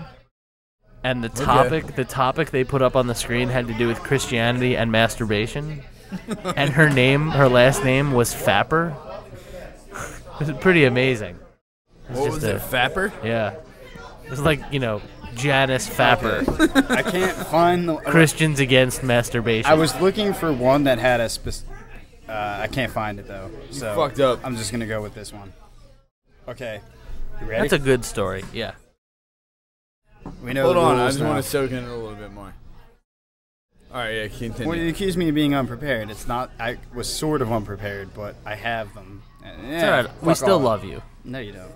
Speaker 1: and the topic they put up on the screen had to do with Christianity and masturbation, and her last name was Fapper. It was pretty amazing.
Speaker 2: What was it, Fapper?
Speaker 1: Yeah, it was Janice Fapper.
Speaker 3: Okay. I can't find the...
Speaker 1: Christians against masturbation.
Speaker 3: I was looking for one that had a specific... I can't find it, though. So
Speaker 2: fucked up.
Speaker 3: I'm just going to go with this one. Okay. You ready?
Speaker 1: That's a good story. Yeah.
Speaker 3: We know
Speaker 2: Hold
Speaker 3: the
Speaker 2: on, I
Speaker 3: rules
Speaker 2: just
Speaker 3: now.
Speaker 2: want to soak in it a little bit more. Alright, yeah, continue.
Speaker 3: Well, you accuse me of being unprepared. It's not... I was sort of unprepared, but I have them.
Speaker 1: It's all right. We still love you.
Speaker 3: No, you don't.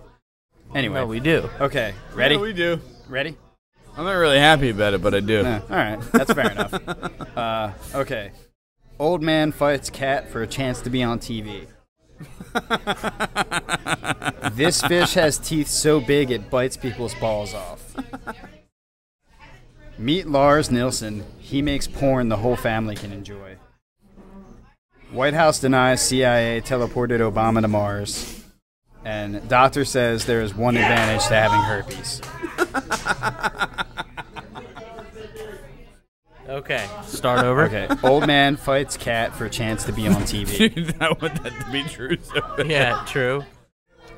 Speaker 3: Anyway.
Speaker 1: No, we do.
Speaker 3: Okay. Ready?
Speaker 2: Yeah, we do.
Speaker 3: Ready?
Speaker 2: I'm not really happy about it, but I do.
Speaker 3: No. All right. That's fair enough. Okay. Old man fights cat for a chance to be on TV. This fish has teeth so big it bites people's balls off. Meet Lars Nilsson. He makes porn the whole family can enjoy. White House denies CIA teleported Obama to Mars. And doctor says there is one advantage to having herpes.
Speaker 1: Okay, start over.
Speaker 3: Okay, old man fights cat for a chance to be on TV.
Speaker 2: Dude, I want that to be true. So bad.
Speaker 1: Yeah, true.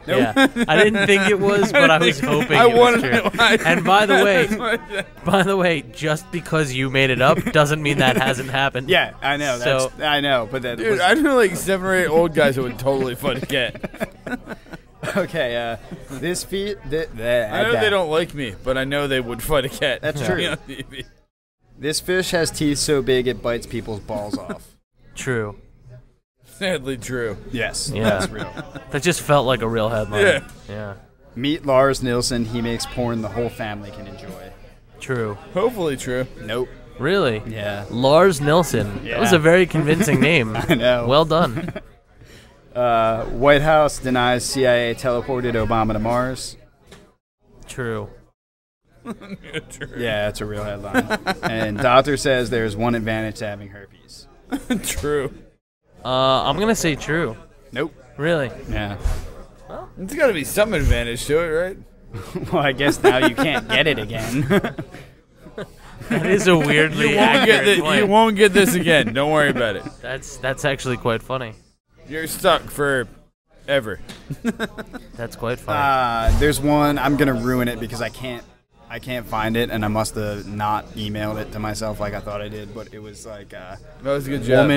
Speaker 1: Yeah, I didn't think it was, but I was hoping it was true. And by the way, just because you made it up doesn't mean that hasn't happened.
Speaker 3: Yeah, I know. I know, but that.
Speaker 2: Dude, I know like 7 or 8 old guys that would totally fight a cat.
Speaker 3: Okay, this feet.
Speaker 2: I know they don't like me, but I know they would fight a cat.
Speaker 3: That's true.
Speaker 2: On TV.
Speaker 3: This fish has teeth so big it bites people's balls off.
Speaker 1: True.
Speaker 2: Sadly true.
Speaker 3: Yes,
Speaker 1: Yeah.
Speaker 3: that's real.
Speaker 1: That just felt like a real headline. Yeah.
Speaker 3: Meet Lars Nilsson. He makes porn the whole family can enjoy.
Speaker 1: True.
Speaker 2: Hopefully true.
Speaker 3: Nope.
Speaker 1: Really?
Speaker 3: Yeah.
Speaker 1: Lars Nilsson.
Speaker 3: Yeah.
Speaker 1: That was a very convincing name.
Speaker 3: I know.
Speaker 1: Well done.
Speaker 3: White House denies CIA teleported Obama to Mars.
Speaker 1: True.
Speaker 2: True.
Speaker 3: Yeah, that's a real headline. And doctor says there's one advantage to having herpes.
Speaker 2: True.
Speaker 1: I'm going to say true.
Speaker 3: Nope.
Speaker 1: Really?
Speaker 3: Yeah.
Speaker 2: There's got to be some advantage to it, right?
Speaker 3: Well, I guess now you can't get it again.
Speaker 1: That is a weirdly accurate point.
Speaker 2: You won't get this again. Don't worry about it.
Speaker 1: That's actually quite funny.
Speaker 2: You're stuck forever.
Speaker 1: That's quite funny.
Speaker 3: There's one. I'm gonna ruin it because I can't find it, and I must have not emailed it to myself like I thought I did. But it was like
Speaker 2: That was a good job.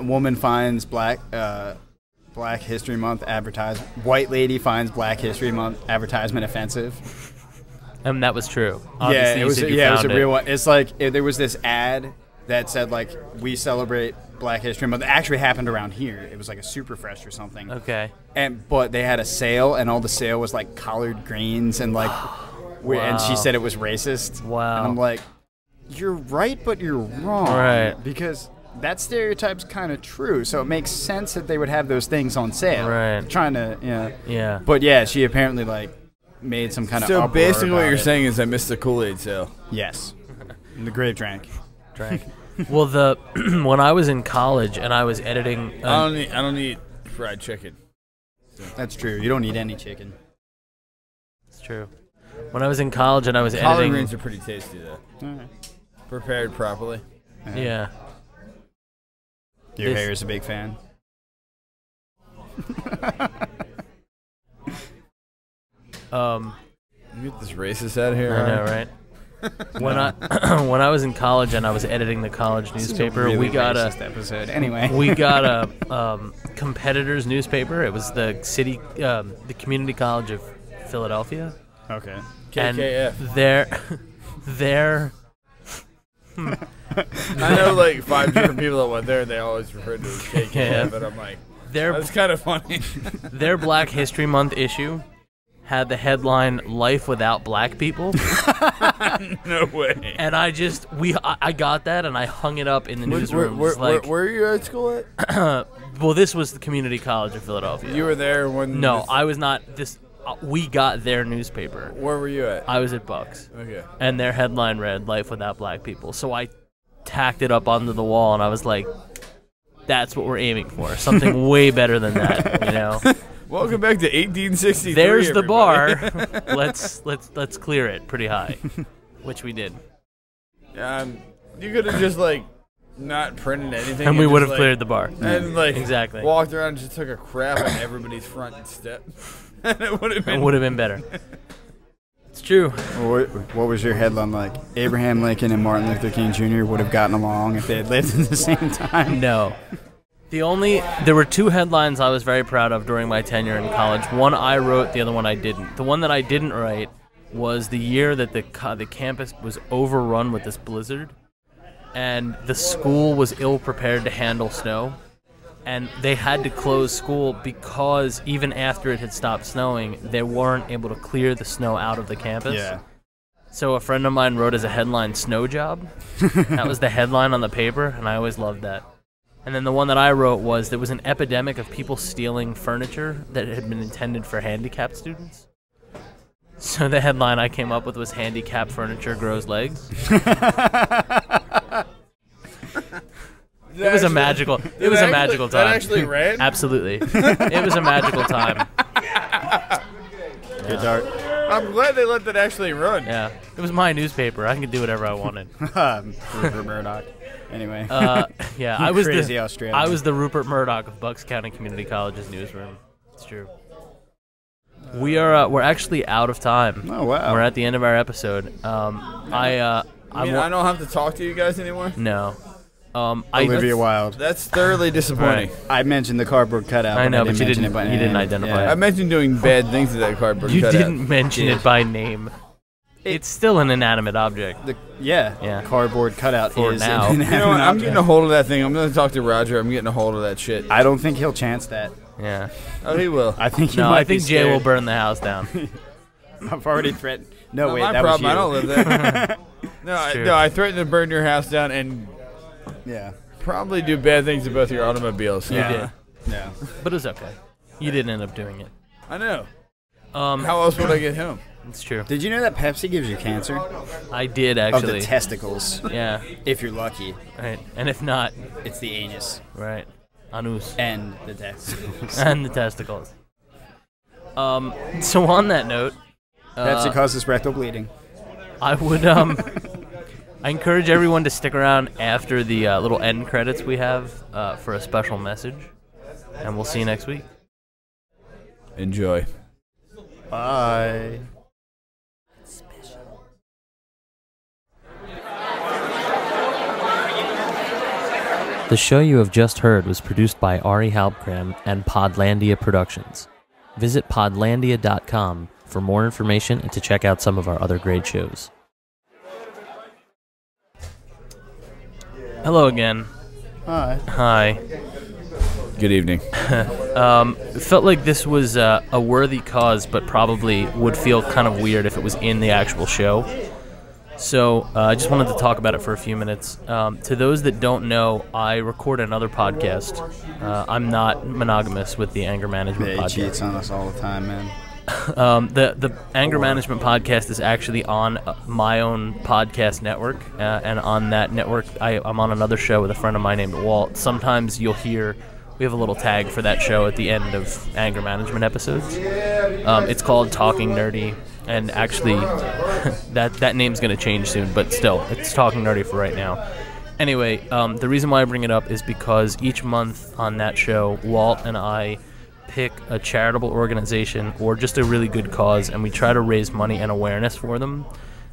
Speaker 3: woman finds Black History Month advertisement. White lady finds Black History Month advertisement offensive.
Speaker 1: And that was true.
Speaker 3: Yeah,
Speaker 1: Obviously,
Speaker 3: it was.
Speaker 1: you said you
Speaker 3: It was a
Speaker 1: found
Speaker 3: real one. It's like there was this ad that said like we celebrate Black History Month. It actually happened around here. It was like a Super Fresh or something.
Speaker 1: Okay.
Speaker 3: But they had a sale, and all the sale was like collard greens and like. And she said it was racist.
Speaker 1: Wow.
Speaker 3: And I'm like, you're right, but you're wrong.
Speaker 1: Right.
Speaker 3: Because that stereotype's kind of true. So it makes sense that they would have those things on sale.
Speaker 1: Right.
Speaker 3: Trying to, yeah.
Speaker 1: Yeah.
Speaker 3: But yeah, she apparently like made some kind of.
Speaker 2: So
Speaker 3: uproar
Speaker 2: basically, what
Speaker 3: about
Speaker 2: you're
Speaker 3: it.
Speaker 2: saying is I missed the Kool-Aid sale.
Speaker 3: Yes. And the grave drank.
Speaker 1: Well, when I was in college and I was editing,
Speaker 2: I don't need fried chicken.
Speaker 3: That's true. You don't need any chicken.
Speaker 1: It's true. When I was in college and I was
Speaker 2: Collard
Speaker 1: editing,
Speaker 2: greens are pretty tasty though.
Speaker 3: All right.
Speaker 2: Prepared properly.
Speaker 1: yeah.
Speaker 3: Your
Speaker 1: This-
Speaker 3: hair is a big fan.
Speaker 2: You get this racist out of here.
Speaker 1: I know, right? When I was in college and I was editing the college newspaper,
Speaker 3: Really
Speaker 1: we got
Speaker 3: racist episode. Anyway.
Speaker 1: we got a competitor's newspaper. It was the the Community College of Philadelphia.
Speaker 3: Okay.
Speaker 1: And
Speaker 2: KKF.
Speaker 1: their
Speaker 2: I know like 5 different people that went there, and they always referred to it as KKF,
Speaker 1: Yeah.
Speaker 2: but I'm like,
Speaker 1: their
Speaker 2: that's kind of funny.
Speaker 1: their Black History Month issue had the headline "Life Without Black People,"
Speaker 2: No way.
Speaker 1: and I got that and I hung it up in the newsroom.
Speaker 2: Where are you at school at?
Speaker 1: Well, this was the Community College of Philadelphia.
Speaker 2: You were there when.
Speaker 1: No,
Speaker 2: this-
Speaker 1: I was not. We got their newspaper.
Speaker 2: Where were you at?
Speaker 1: I was at Bucks.
Speaker 2: Okay.
Speaker 1: And their headline read "Life Without Black People." So I tacked it up onto the wall, and I was like, "That's what we're aiming for. Something way better than that." You know.
Speaker 2: Welcome back to 1863.
Speaker 1: There's the bar.
Speaker 2: everybody.
Speaker 1: let's clear it pretty high, which we did,
Speaker 2: You could have just like not printed anything,
Speaker 1: and we
Speaker 2: just,
Speaker 1: would have
Speaker 2: like,
Speaker 1: cleared the bar.
Speaker 2: and like
Speaker 1: Exactly.
Speaker 2: walked around and just took a crap on everybody's front step. And it would have
Speaker 1: It
Speaker 2: been.
Speaker 1: would have been better. It's true.
Speaker 3: What was your headline like? Abraham Lincoln and Martin Luther King Jr. would have gotten along if they had lived at the same time.
Speaker 1: No. There were 2 headlines I was very proud of during my tenure in college. One I wrote, the other one I didn't. The one that I didn't write was the year that the campus was overrun with this blizzard, and the school was ill prepared to handle snow, and they had to close school because even after it had stopped snowing, they weren't able to clear the snow out of the campus.
Speaker 3: Yeah.
Speaker 1: So a friend of mine wrote as a headline, "Snow Job." That was the headline on the paper, and I always loved that. And then the one that I wrote was there was an epidemic of people stealing furniture that had been intended for handicapped students. So the headline I came up with was "Handicapped Furniture Grows Legs." It was a magical time.
Speaker 2: That actually ran?
Speaker 1: Absolutely. It was a magical time.
Speaker 3: Good dart.
Speaker 2: I'm glad they let that actually run.
Speaker 1: Yeah, it was my newspaper. I could do whatever I wanted.
Speaker 3: Rupert Murdoch. Anyway.
Speaker 1: Yeah, I was
Speaker 3: crazy
Speaker 1: the
Speaker 3: Australian.
Speaker 1: I was the Rupert Murdoch of Bucks County Community College's newsroom. It's true. We're actually out of time.
Speaker 3: Oh wow.
Speaker 1: We're at the end of our episode. I
Speaker 2: don't have to talk to you guys anymore?
Speaker 1: No.
Speaker 3: Olivia Wilde.
Speaker 2: That's thoroughly disappointing.
Speaker 1: Right.
Speaker 3: I mentioned the cardboard cutout.
Speaker 1: I know, but you
Speaker 3: mention it by
Speaker 1: you
Speaker 3: name.
Speaker 1: didn't identify
Speaker 3: Yeah.
Speaker 2: I mentioned doing bad things to that cardboard
Speaker 1: You
Speaker 2: cutout.
Speaker 1: didn't mention it by name. It's still an inanimate object.
Speaker 3: Yeah. Cardboard cutout
Speaker 1: For
Speaker 3: is
Speaker 1: now.
Speaker 3: an
Speaker 2: You know what?
Speaker 3: inanimate
Speaker 2: I'm
Speaker 3: object.
Speaker 2: getting a hold of that thing. I'm going to talk to Roger. I'm getting a hold of that shit.
Speaker 3: I don't think he'll chance that.
Speaker 1: Yeah.
Speaker 2: Oh, he will.
Speaker 3: I think he
Speaker 1: No,
Speaker 3: might
Speaker 1: I think
Speaker 3: be
Speaker 1: Jay
Speaker 3: scared.
Speaker 1: will burn the house down.
Speaker 3: I've already threatened. No,
Speaker 2: Not
Speaker 3: wait,
Speaker 2: my
Speaker 3: that
Speaker 2: problem.
Speaker 3: was you.
Speaker 2: I don't live there.
Speaker 1: true.
Speaker 2: No, I threatened to burn your house down and
Speaker 3: Yeah.
Speaker 2: probably do bad things to both your automobiles.
Speaker 1: You did.
Speaker 3: Yeah.
Speaker 1: But it was okay. You didn't end up doing it.
Speaker 2: I know.
Speaker 1: How
Speaker 2: How else would I get home?
Speaker 1: It's true.
Speaker 3: Did you know that Pepsi gives you cancer?
Speaker 1: I did
Speaker 3: Of
Speaker 1: actually.
Speaker 3: the testicles.
Speaker 1: Yeah.
Speaker 3: If you're lucky.
Speaker 1: Right. And if not,
Speaker 3: It's the anus.
Speaker 1: right. Anus.
Speaker 3: And the testicles.
Speaker 1: And the testicles. So on that note,
Speaker 3: Pepsi causes rectal bleeding.
Speaker 1: I would I encourage everyone to stick around after the little end credits we have for a special message, and we'll see you next week.
Speaker 2: Enjoy.
Speaker 3: Bye.
Speaker 1: The show you have just heard was produced by Ari Halbkram and Podlandia Productions. Visit podlandia.com for more information and to check out some of our other great shows. Hello again.
Speaker 3: Hi.
Speaker 1: Hi.
Speaker 2: Good evening.
Speaker 1: It felt like this was a worthy cause, but probably would feel kind of weird if it was in the actual show. So I just wanted to talk about it for a few minutes. To those that don't know, I record another podcast. I'm not monogamous with the Anger Management
Speaker 3: Yeah, he
Speaker 1: Podcast.
Speaker 3: cheats on us all the time, man.
Speaker 1: The Anger Management Podcast is actually on my own podcast network, and on that network, I'm on another show with a friend of mine named Walt. Sometimes you'll hear we have a little tag for that show at the end of Anger Management episodes. It's called Talking Nerdy, and actually, that name's going to change soon, but still, it's Talking Nerdy for right now. Anyway, the reason why I bring it up is because each month on that show, Walt and I pick a charitable organization or just a really good cause, and we try to raise money and awareness for them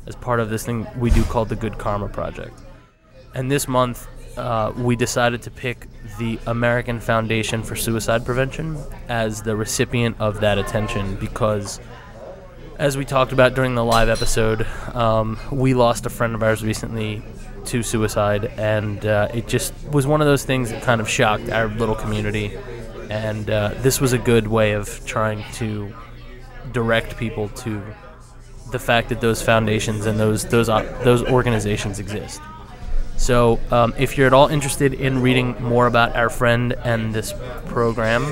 Speaker 1: as part of this thing we do called the Good Karma Project. And this month, we decided to pick the American Foundation for Suicide Prevention as the recipient of that attention because, as we talked about during the live episode, we lost a friend of ours recently to suicide, and it just was one of those things that kind of shocked our little community. And this was a good way of trying to direct people to the fact that those foundations and those organizations exist. So if you're at all interested in reading more about our friend and this program,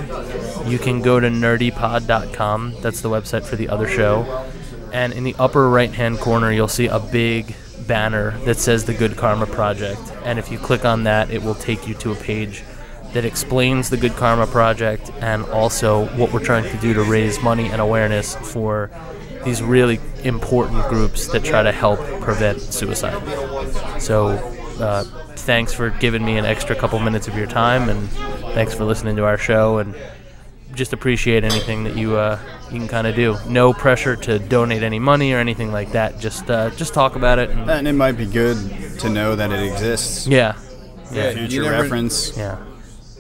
Speaker 1: you can go to nerdypod.com. That's the website for the other show. And in the upper right-hand corner, you'll see a big banner that says the Good Karma Project. And if you click on that, it will take you to a page that explains the Good Karma Project and also what we're trying to do to raise money and awareness for these really important groups that try to help prevent suicide. So thanks for giving me an extra couple minutes of your time, and thanks for listening to our show, and just appreciate anything that you can kind of do. No pressure to donate any money or anything like that. Just talk about it.
Speaker 3: And it might be good to know that it exists.
Speaker 1: Yeah.
Speaker 2: Yeah,
Speaker 3: Future reference.
Speaker 1: Yeah.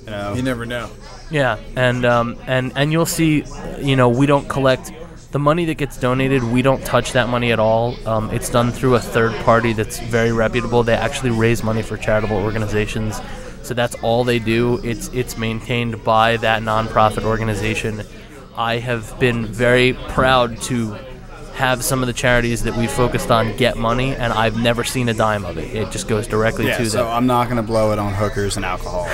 Speaker 3: You know.
Speaker 2: You never know.
Speaker 1: Yeah, and you'll see, we don't collect the money that gets donated. We don't touch that money at all. It's done through a third party that's very reputable. They actually raise money for charitable organizations, so that's all they do. It's maintained by that nonprofit organization. I have been very proud to have some of the charities that we focused on get money, and I've never seen a dime of it. It just goes directly to them.
Speaker 3: So I'm not going to blow it on hookers and alcohol.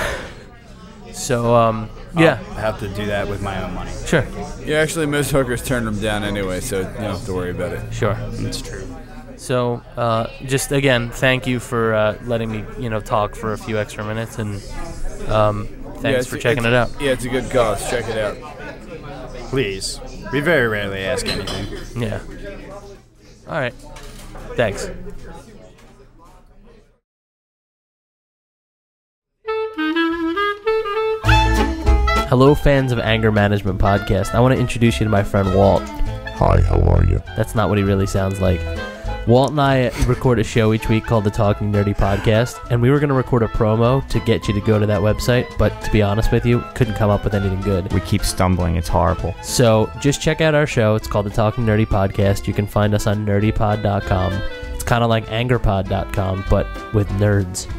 Speaker 1: So,
Speaker 3: I have to do that with my own money.
Speaker 1: Sure.
Speaker 2: Yeah, actually, most hookers turn them down anyway, so you don't have to worry about it.
Speaker 1: Sure.
Speaker 3: It's true.
Speaker 1: So, just again, thank you for letting me, talk for a few extra minutes, and thanks for checking it out.
Speaker 2: Yeah, it's a good cause. Check it out.
Speaker 3: Please. We very rarely ask anything.
Speaker 1: Yeah. All right. Thanks. Hello, fans of Anger Management Podcast. I want to introduce you to my friend Walt.
Speaker 5: Hi, how are you?
Speaker 1: That's not what he really sounds like. Walt and I record a show each week called the Talking Nerdy Podcast, and we were going to record a promo to get you to go to that website, but to be honest with you, couldn't come up with anything good.
Speaker 6: We keep stumbling. It's horrible.
Speaker 1: So just check out our show. It's called the Talking Nerdy Podcast. You can find us on nerdypod.com. It's kind of like angerpod.com, but with nerds.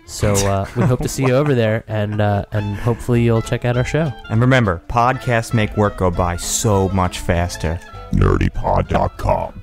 Speaker 1: So we hope to see you over there, and hopefully you'll check out our show.
Speaker 6: And remember, podcasts make work go by so much faster.
Speaker 5: Nerdypod.com.